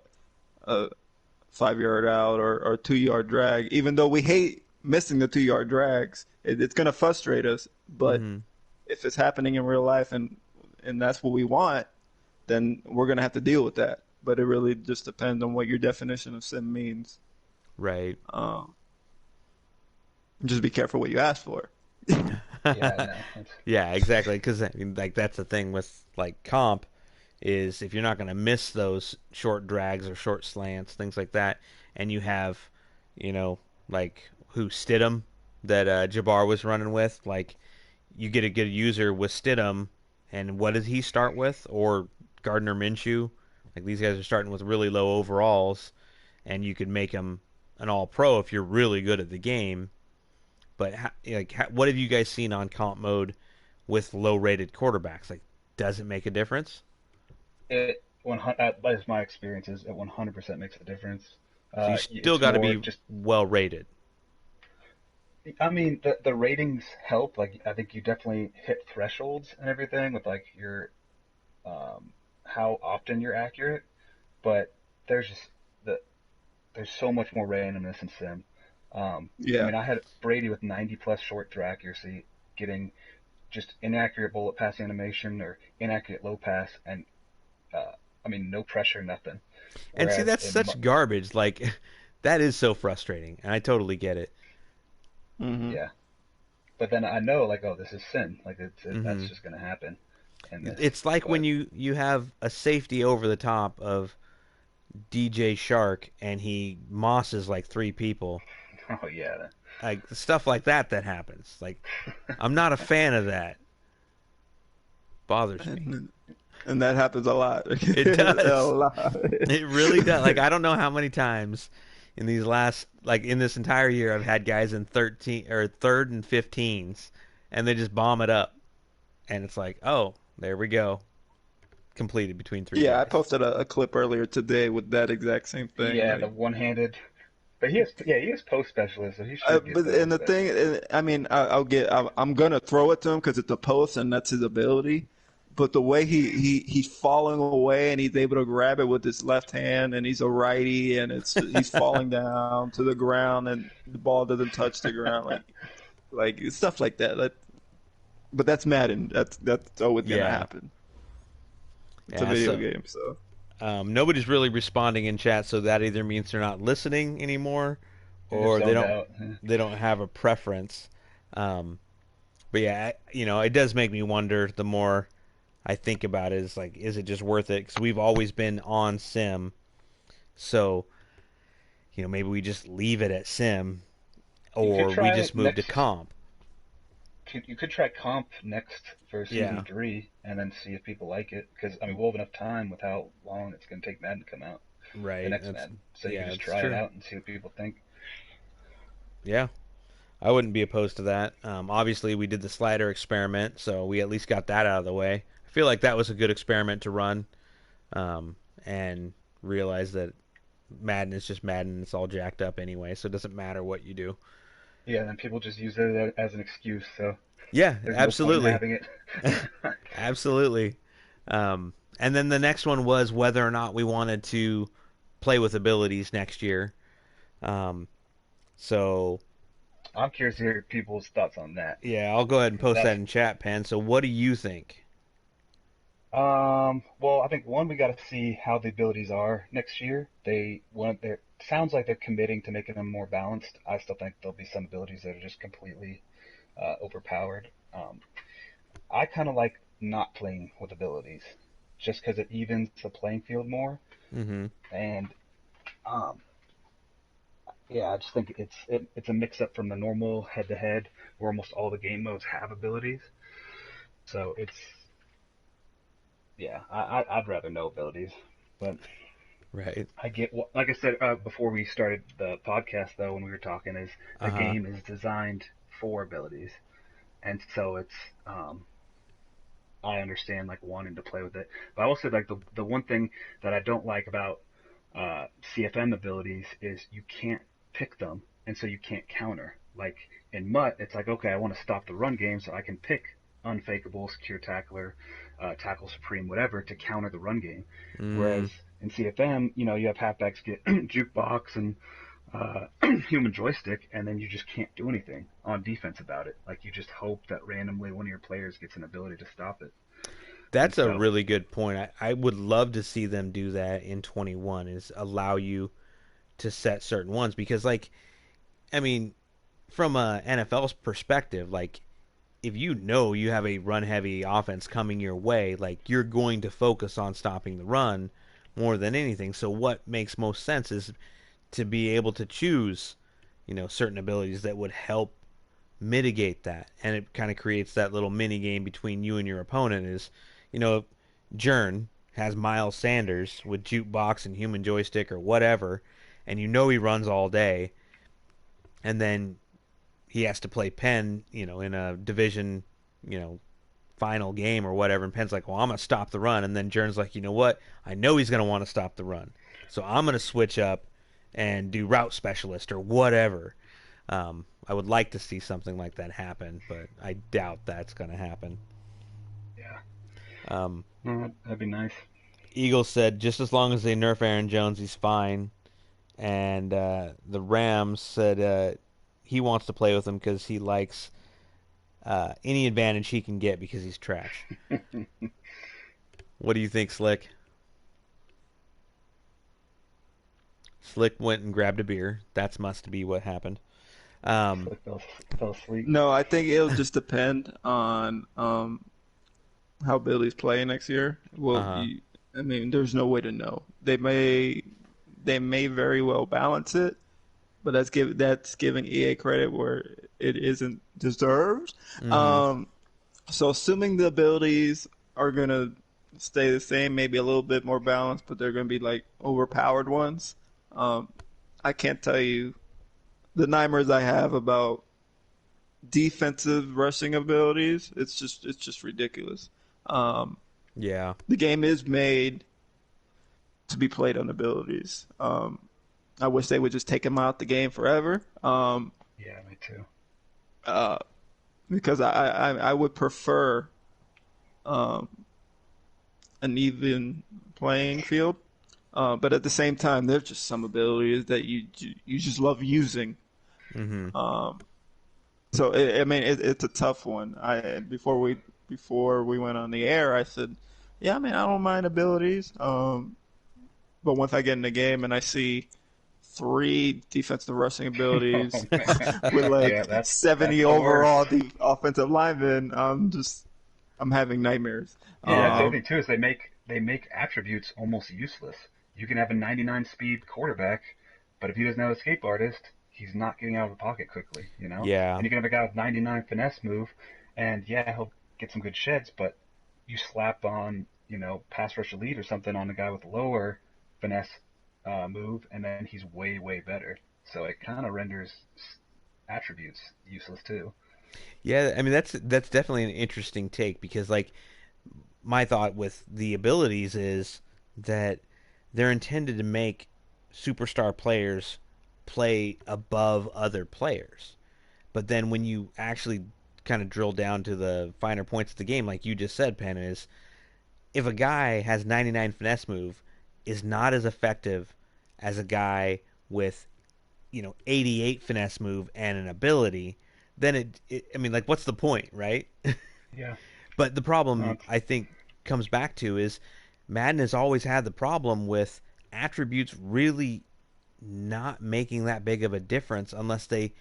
5 yard out or 2 yard drag. Even though we hate missing the 2 yard drags, it's gonna frustrate us. But Hmm. if it's happening in real life and that's what we want, then we're gonna have to deal with that. But it really just depends on what your definition of sim means. Right. Um, just be careful what you ask for. yeah, no, it's, Yeah, exactly. Because I mean, like that's the thing with like comp is if you're not going to miss those short drags or short slants, things like that, and you have, you know, like who Stidham that Jabbar was running with, like you get a good user with Stidham, and what did he start with? Or Gardner Minshew? Like these guys are starting with really low overalls, and you could make them an All Pro if you're really good at the game. But what have you guys seen on comp mode with low rated quarterbacks? Like, does it make a difference? That is my experiences. It 100% makes a difference. So you still It's got to more be just. well rated. I mean, the ratings help. Like, I think you definitely hit thresholds and everything with like your um, how often you're accurate. But there's just the there's so much more randomness in sim. I Yeah. mean, I had Brady with 90 plus short throw accuracy, getting just inaccurate bullet pass animation or inaccurate low pass, and uh, I mean, no pressure, nothing. And see, Whereas that's such garbage. Like, that is so frustrating, and I totally get it. Hmm. yeah, but then I know like, oh, this is sin. Like that's Hmm. just gonna happen in this. It's like when But you have a safety over the top of DJ Shark and he mosses like three people, oh yeah, like stuff like that happens. Like, I'm not a fan of that. Bothers me. And that happens a lot. It A does. lot. It really does. Like, I don't know how many times in these last, like in this entire year, I've had guys in 13 or third and 15s, and they just bomb it up, and it's like, oh, there we go, completed between three Yeah, I guys. posted a clip earlier today with that exact same thing. yeah, the Like, one-handed. But he is post specialist, so he should get but those. and the But thing, I mean, I'm gonna throw it to him because it's a post and that's his ability. But the way he's falling away and he's able to grab it with his left hand and he's a righty and he's falling down to the ground and the ball doesn't touch the ground like stuff like that. But that's Madden. That's always gonna Yeah, happen. It's a yeah. video So game, so nobody's really responding in chat, so that either means they're not listening anymore, he just or zoned out. they don't have a preference. Um, but yeah, it does make me wonder. The more I think about it, is like, is it just worth it? Because we've always been on sim, so maybe we just leave it at sim, You could or we try just move to next. comp. You could try comp next for season Yeah, 3, and then see if people like it. Because I mean, we'll have enough time with how long it's going to take Madden to come out, the right. next Madden. So you could just That's try it true. out and see what people think. Yeah, I wouldn't be opposed to that. Obviously, we did the slider experiment, so we at least got that out of the way. I feel like that was a good experiment to run, and realize that Madden is just Madden. It's all jacked up anyway, so it doesn't matter what you do. Yeah, and people just use it as an excuse. So Yeah, there's no point in absolutely. having it. Absolutely. And then the next one was whether or not we wanted to play with abilities next year. Um, so, I'm curious to hear people's thoughts on that yeah, I'll go ahead and because post that's that in chat, Pen. So, what do you think? well, I think one we got to see how the abilities are next year. They want their sounds like they're committing to making them more balanced. I still think there'll be some abilities that are just completely overpowered. I kind of like not playing with abilities just because it evens the playing field more. Mm-hmm. And um, yeah, I just think it's a mix up from the normal head to head where almost all the game modes have abilities. So it's yeah, I'd rather no abilities, but Right. I get what, like I said before we started the podcast though, when we were talking, is Uh the huh. game is designed for abilities, and so it's I understand like wanting to play with it, but I also like the one thing that I don't like about CFM abilities is you can't pick them, and so you can't counter. Like in Mutt, it's like okay, I want to stop the run game, so I can pick unfakeable, secure tackler, tackle supreme, whatever to counter the run game. Mm, Whereas in CFM, you have halfbacks get jukebox and uh, human joystick, and then you just can't do anything on defense about it. Like you just hope that randomly one of your players gets an ability to stop it. And that's a so, really good point. I would love to see them do that in 21. Is allow you to set certain ones because, like, I mean, from a NFL's perspective, like if you have a run heavy offense coming your way, like you're going to focus on stopping the run more than anything. So what makes most sense is to be able to choose, certain abilities that would help mitigate that. And it kind of creates that little mini game between you and your opponent is, you know, Jern has Miles Sanders with jukebox and human joystick or whatever, and he runs all day, and then he has to play Penn, in a division, you know, final game or whatever, and Penn's like, well, I'm gonna stop the run, and then Jern's like, you know what? I know he's gonna want to stop the run, so I'm gonna switch up and do route specialist or whatever. I would like to see something like that happen, but I doubt that's gonna happen. Yeah. Um, No, that'd be nice. Eagles said just as long as they nerf Aaron Jones, he's fine. And the Rams said he wants to play with him because he likes any advantage he can get because he's trash. What do you think, Slick? Slick went and grabbed a beer. That's must be what happened. Um, So fell asleep. No, I think it'll just depend on how Billy's playing next year. Well, uh-huh. I mean, there's no way to know. They may very well balance it, but that's giving EA credit where it isn't deserved. Mm-hmm. Um, so assuming the abilities are gonna stay the same, maybe a little bit more balanced, but they're gonna be like overpowered ones. Um, I can't tell you the nightmares I have about defensive rushing abilities. It's just ridiculous. Um, Yeah. the game is made to be played on abilities. I wish they would just take him out the game forever. Yeah, me too. Uh, because I would prefer um, an even playing field. But at the same time, there's just some abilities that you just love using. Mm-hmm. Um, so I mean, it's a tough one. Before we went on the air, I said, yeah, I mean, I don't mind abilities. But once I get in the game and I see three defensive rushing abilities Oh man. with Yeah, like that's 70 the worst. overall offensive linemen, I'm having nightmares. Yeah, that's the Yeah. other thing too is they make attributes almost useless. You can have a 99 speed quarterback, but if he doesn't have a escape artist, he's not getting out of the pocket quickly, you know? Yeah. And you can have a guy with 99 finesse move, and yeah, he'll get some good sheds, but you slap on, pass rush elite or something on a guy with lower finesse move, and then he's way, way better. So it kind of renders attributes useless too. Yeah. I mean, that's definitely an interesting take because like my thought with the abilities is that they're intended to make superstar players play above other players. But then when you actually kind of drill down to the finer points of the game, like you just said, Penn, is if a guy has 99 finesse move is not as effective as a guy with 88 finesse move and an ability, then I mean, like, what's the point, right? Yeah. But the problem Not, I think comes back to is Madden has always had the problem with attributes really not making that big of a difference unless they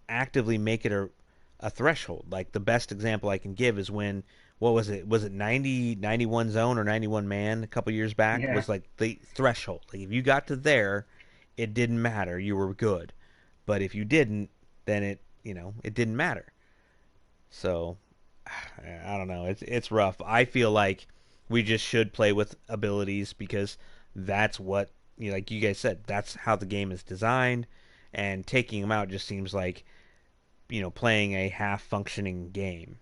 actively make it a threshold. Like the best example I can give is when what was it? Was it 90, 91 zone or 91 man a couple years back? yeah. Was like the threshold. Like if you got to there, it didn't matter. You were good. But if you didn't, then it didn't matter. So I don't know. It's rough. I feel like we just should play with abilities because that's what like you guys said. That's how the game is designed, and taking them out just seems like playing a half functioning game.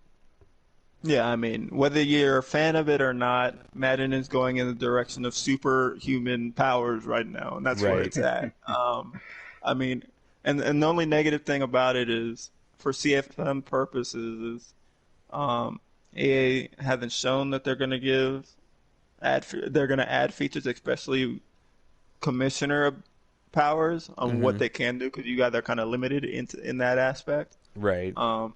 Yeah, I mean, whether you're a fan of it or not, Madden is going in the direction of superhuman powers right now, and that's where Right. it's at. I mean, and the only negative thing about it is, for CFM purposes, is EA hasn't shown that they're going to add features, especially commissioner powers on what Mm-hmm. they can do, because you guys are kind of limited in that aspect. Right. Um,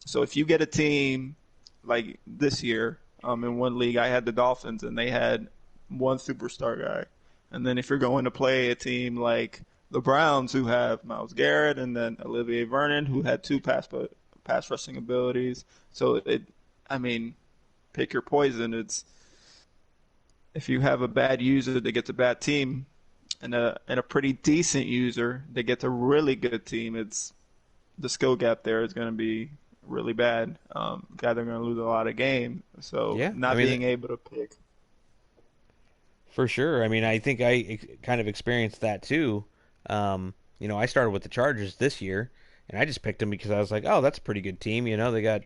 so if you get a team like this year, in one league, I had the Dolphins, and they had one superstar guy. And then if you're going to play a team like the Browns, who have Myles Garrett and then Olivier Vernon, who had two pass rushing abilities. So I mean, pick your poison. It's if you have a bad user that gets a bad team, and a pretty decent user that gets a really good team, it's the skill gap there is going to be really bad. Guys are going to lose a lot of games. So Yeah. I not mean, being able to pick. for sure. I mean, I think kind of experienced that too. I started with the Chargers this year, and I just picked them because I was like, oh, that's a pretty good team. They got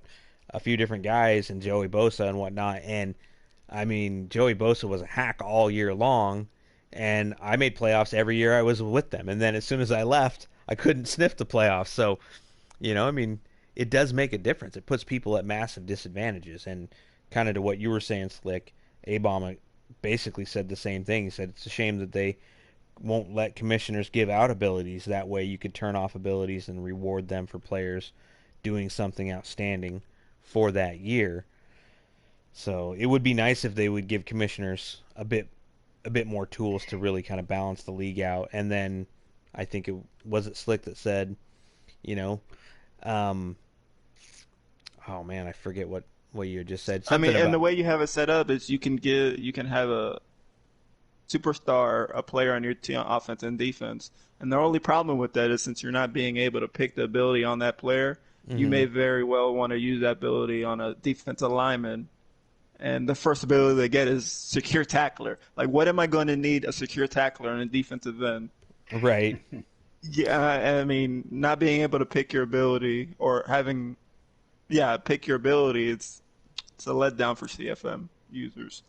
a few different guys and Joey Bosa and whatnot. And I mean, Joey Bosa was a hack all year long, and I made playoffs every year I was with them. And then as soon as I left, I couldn't sniff the playoffs. So, I mean, it does make a difference. It puts people at massive disadvantages. And kind of to what you were saying, Slick, Obama basically said the same thing. He said it's a shame that they won't let commissioners give out abilities. That way you could turn off abilities and reward them for players doing something outstanding for that year. So it would be nice if they would give commissioners a bit more tools to really kind of balance the league out. And then I think it was it Slick that said, you know, um, oh man, I forget what you had just said. I Something mean, and about the way you have it set up is you can have a superstar, a player on your team, on offense and defense. And the only problem with that is since you're not being able to pick the ability on that player, you hmm may very well want to use that ability on a defensive lineman. And the first ability they get is secure tackler. Like, what am I going to need a secure tackler in a defensive end? right. Yeah, I mean, not being able to pick your ability or having, yeah, pick your ability, it's a letdown for CFM users.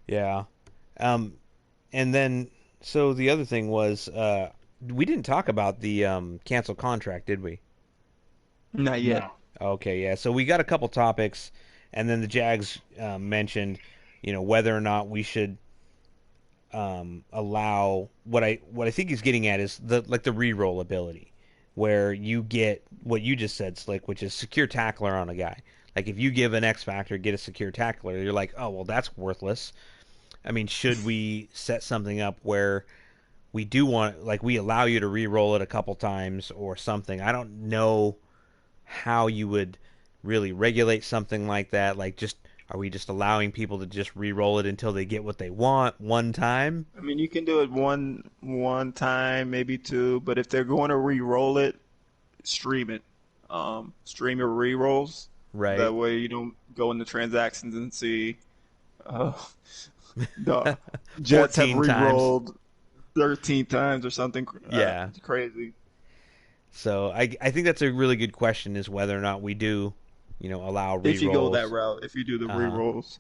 Yeah. Um, and then so the other thing was we didn't talk about the cancel contract, did we? Not yet. No. Okay, yeah. So we got a couple topics, and then the Jags mentioned, whether or not we should allow what I think he's getting at is the re-roll ability, where you get what you just said, Slick, which is secure tackler on a guy. Like if you give an X factor, get a secure tackler, you're like, oh well, that's worthless. I mean, should we set something up where we do want, like, we allow you to re-roll it a couple times or something? I don't know how you would really regulate something like that. Like, just are we just allowing people to just re-roll it until they get what they want one time? I mean, you can do it one time, maybe two, but if they're going to re-roll it, stream it. Stream your re-rolls. Right. That way you don't go into transactions and see uh, the Jets have 14 times. re-rolled 13 times or something Yeah. crazy. So I think that's a really good question, is whether or not we do, allow If you go that re-rolls. route, if you do the Uh-huh. re-rolls.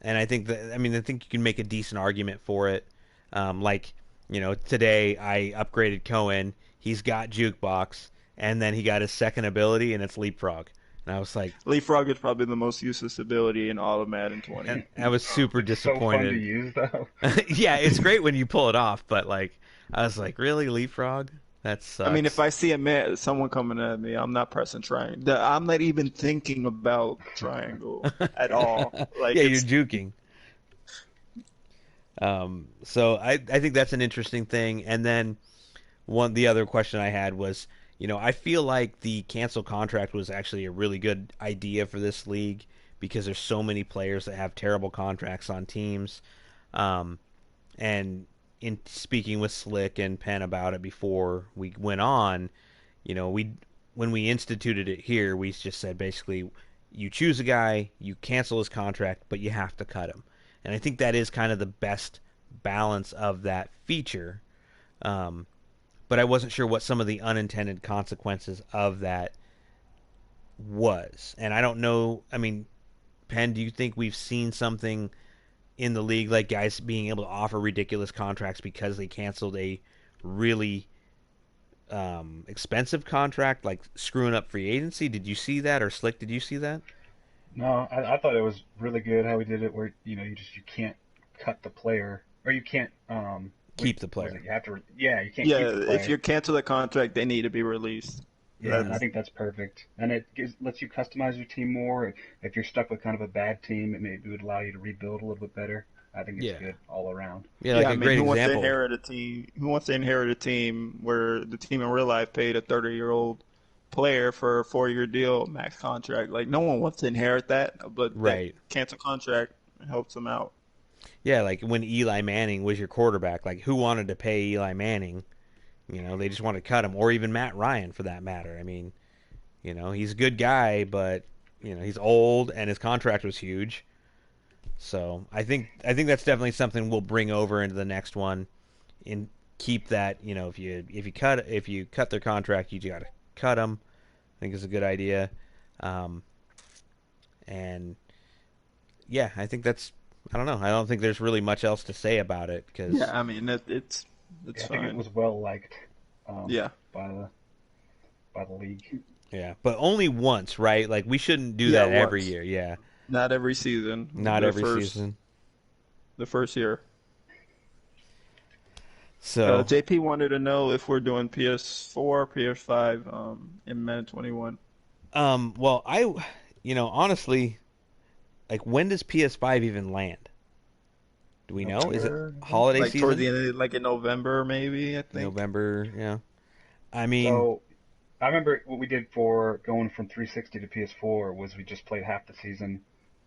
And I think you can make a decent argument for it. Like, today I upgraded Cohen. He's got Jukebox, and then he got his second ability, and it's Leapfrog. And I was like, Leapfrog is probably the most useless ability in all of Madden 20. and I was super It's so fun to disappointed. use, though. Yeah, it's great when you pull it off, but like, I was like, really, Leapfrog? That I mean, if sucks. I see someone coming at me, I'm not pressing triangle. I'm not even thinking about triangle at all. Yeah, Like you're it's juking. So I think that's an interesting thing. And then the other question I had was, I feel like the cancel contract was actually a really good idea for this league because there's so many players that have terrible contracts on teams. Um, and in speaking with Slick and Penn about it before we went on, we when we instituted it here, we just said basically, you choose a guy, you cancel his contract, but you have to cut him. And I think that is kind of the best balance of that feature. Um, but I wasn't sure what some of the unintended consequences of that was. And I don't know. I mean, Penn, do you think we've seen something in the league like guys being able to offer ridiculous contracts because they canceled a really expensive contract, like screwing up free agency? Did you see that, or Slick? Did you see that? No, I thought it was really good how we did it, where you can't cut the player, or you can't Keep the what was it? player. You have to yeah, you can't yeah, keep the if you player. cancel the contract, they need to be released. Yeah, and I That's think that's perfect, and lets you customize your team more. If you're stuck with kind of a bad team, it would allow you to rebuild a little bit better. I think it's Yeah, good all around. yeah, like yeah. I a mean, great who wants to example. inherit a team? Who wants to inherit a team where the team in real life paid a 30-year-old player for a 4-year deal, max contract? Like, no one wants to inherit that, but that Right. cancel contract helps them out. Yeah, like when Eli Manning was your quarterback, like who wanted to pay Eli Manning? They just want to cut him, or even Matt Ryan for that matter. I mean, he's a good guy, but he's old and his contract was huge. So I think that's definitely something we'll bring over into the next one and keep that. If you cut their contract, you got to cut them. I think it's a good idea. Um, and yeah, I think that's. I don't know. I don't think there's really much else to say about it because Yeah, I mean it's Yeah, I think it fine. was well liked Yeah, by the league. yeah, but only once, right? Like we shouldn't do yeah, that every once, year. Yeah, not every season. not every season. The first year. So, JP wanted to know if we're doing PS4, PS5, in Madden 21. well, honestly, like when does PS5 even land? Do we know? Is it November, I think. holiday Like towards season? the end, like in November, maybe, I think. November, yeah. I mean, So I remember what we did for going from 360 to PS4 was we just played half the season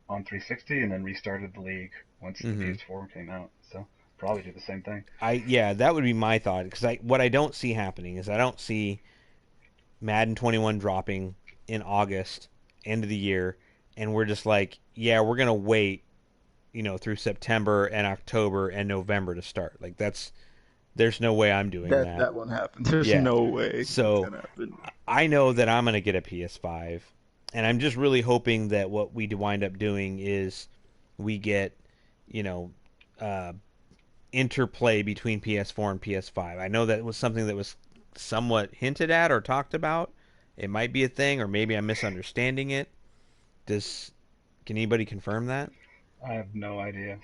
on 360 and then restarted the league once the mhm. PS4 came out. So probably do the same thing. Yeah, that would be my thought because what I don't see happening is I don't see Madden 21 dropping in August, end of the year, and we're just like, yeah, we're gonna wait, through September and October and November to start. Like there's no way I'm doing That that. that won't happen. There's Yeah. no way it's So gonna happen. I know that I'm gonna get a PS5, and I'm just really hoping that what we wind up doing is we get, you know, uh, interplay between PS4 and PS5. I know that was something that was somewhat hinted at or talked about. It might be a thing, or maybe I'm misunderstanding it. Does can anybody confirm that? I have no idea.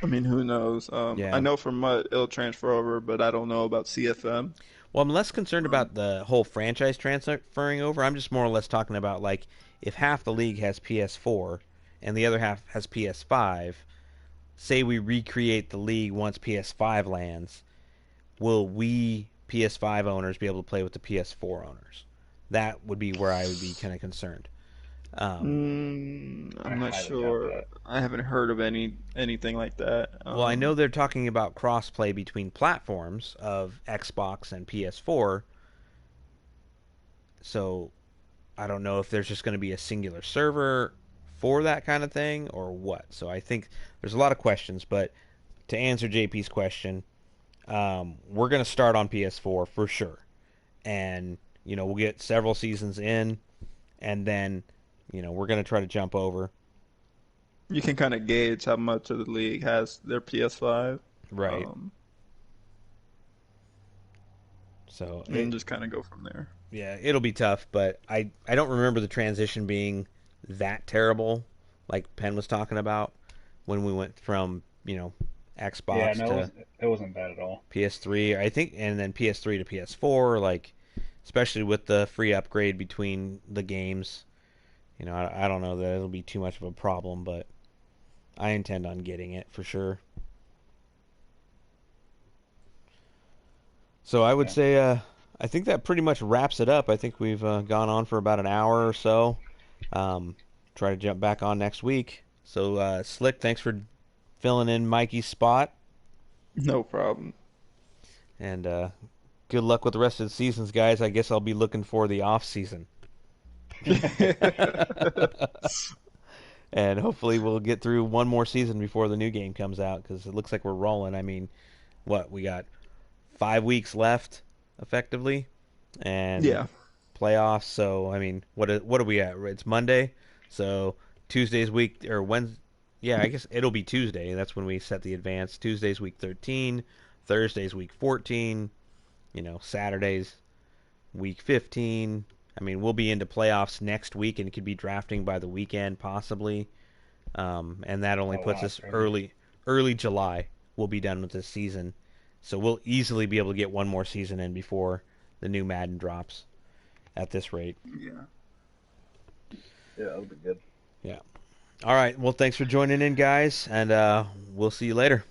I mean, who knows? I Yeah. know from MUT it'll transfer over, but I don't know about CFM. Well, I'm less concerned Um, about the whole franchise transferring over. I'm just more or less talking about like if half the league has PS4 and the other half has PS5. Say we recreate the league once PS5 lands, will we PS5 owners be able to play with the PS4 owners? That would be where I would be kind of concerned. Um, I I'm not highly doubt sure. that. I haven't heard of anything like that. well, I know they're talking about crossplay between platforms of Xbox and PS4, so I don't know if there's just going to be a singular server for that kind of thing or what. So I think there's a lot of questions, but to answer JP's question, we're going to start on PS4 for sure. And, we'll get several seasons in, and then, we're going to try to jump over. You can kind of gauge how much of the league has their PS5, Right. um, So, and just kind of go from there. yeah, it'll be tough, but I don't remember the transition being that terrible, like Penn was talking about when we went from, Yeah, Xbox no, to it wasn't bad at all. PS3, I think, and then PS3 to PS4, like, especially with the free upgrade between the games. I don't know that it'll be too much of a problem, but I intend on getting it for sure. So I would Yeah. say, I think that pretty much wraps it up. I think we've gone on for about an hour or so. Um, Try to jump back on next week. So, Slick, thanks for filling in Mikey's spot, No problem. and good luck with the rest of the seasons, guys. I guess I'll be looking for the off season. And hopefully we'll get through one more season before the new game comes out because it looks like we're rolling. I mean, what we got 5 weeks left effectively, and Yeah, playoffs. So I mean, what are we at? It's Monday, so Tuesday's week or Wednesday. Yeah, I guess it'll be Tuesday. That's when we set the advance. Tuesday's week 13, Thursday's week 14. Saturday's week 15. I mean, we'll be into playoffs next week and could be drafting by the weekend possibly. And that only Oh wow, puts that's us crazy. early July. We'll be done with this season, so we'll easily be able to get one more season in before the new Madden drops. At this rate, yeah. Yeah, that'll be good. yeah. All right. Well, thanks for joining in, guys, and we'll see you later.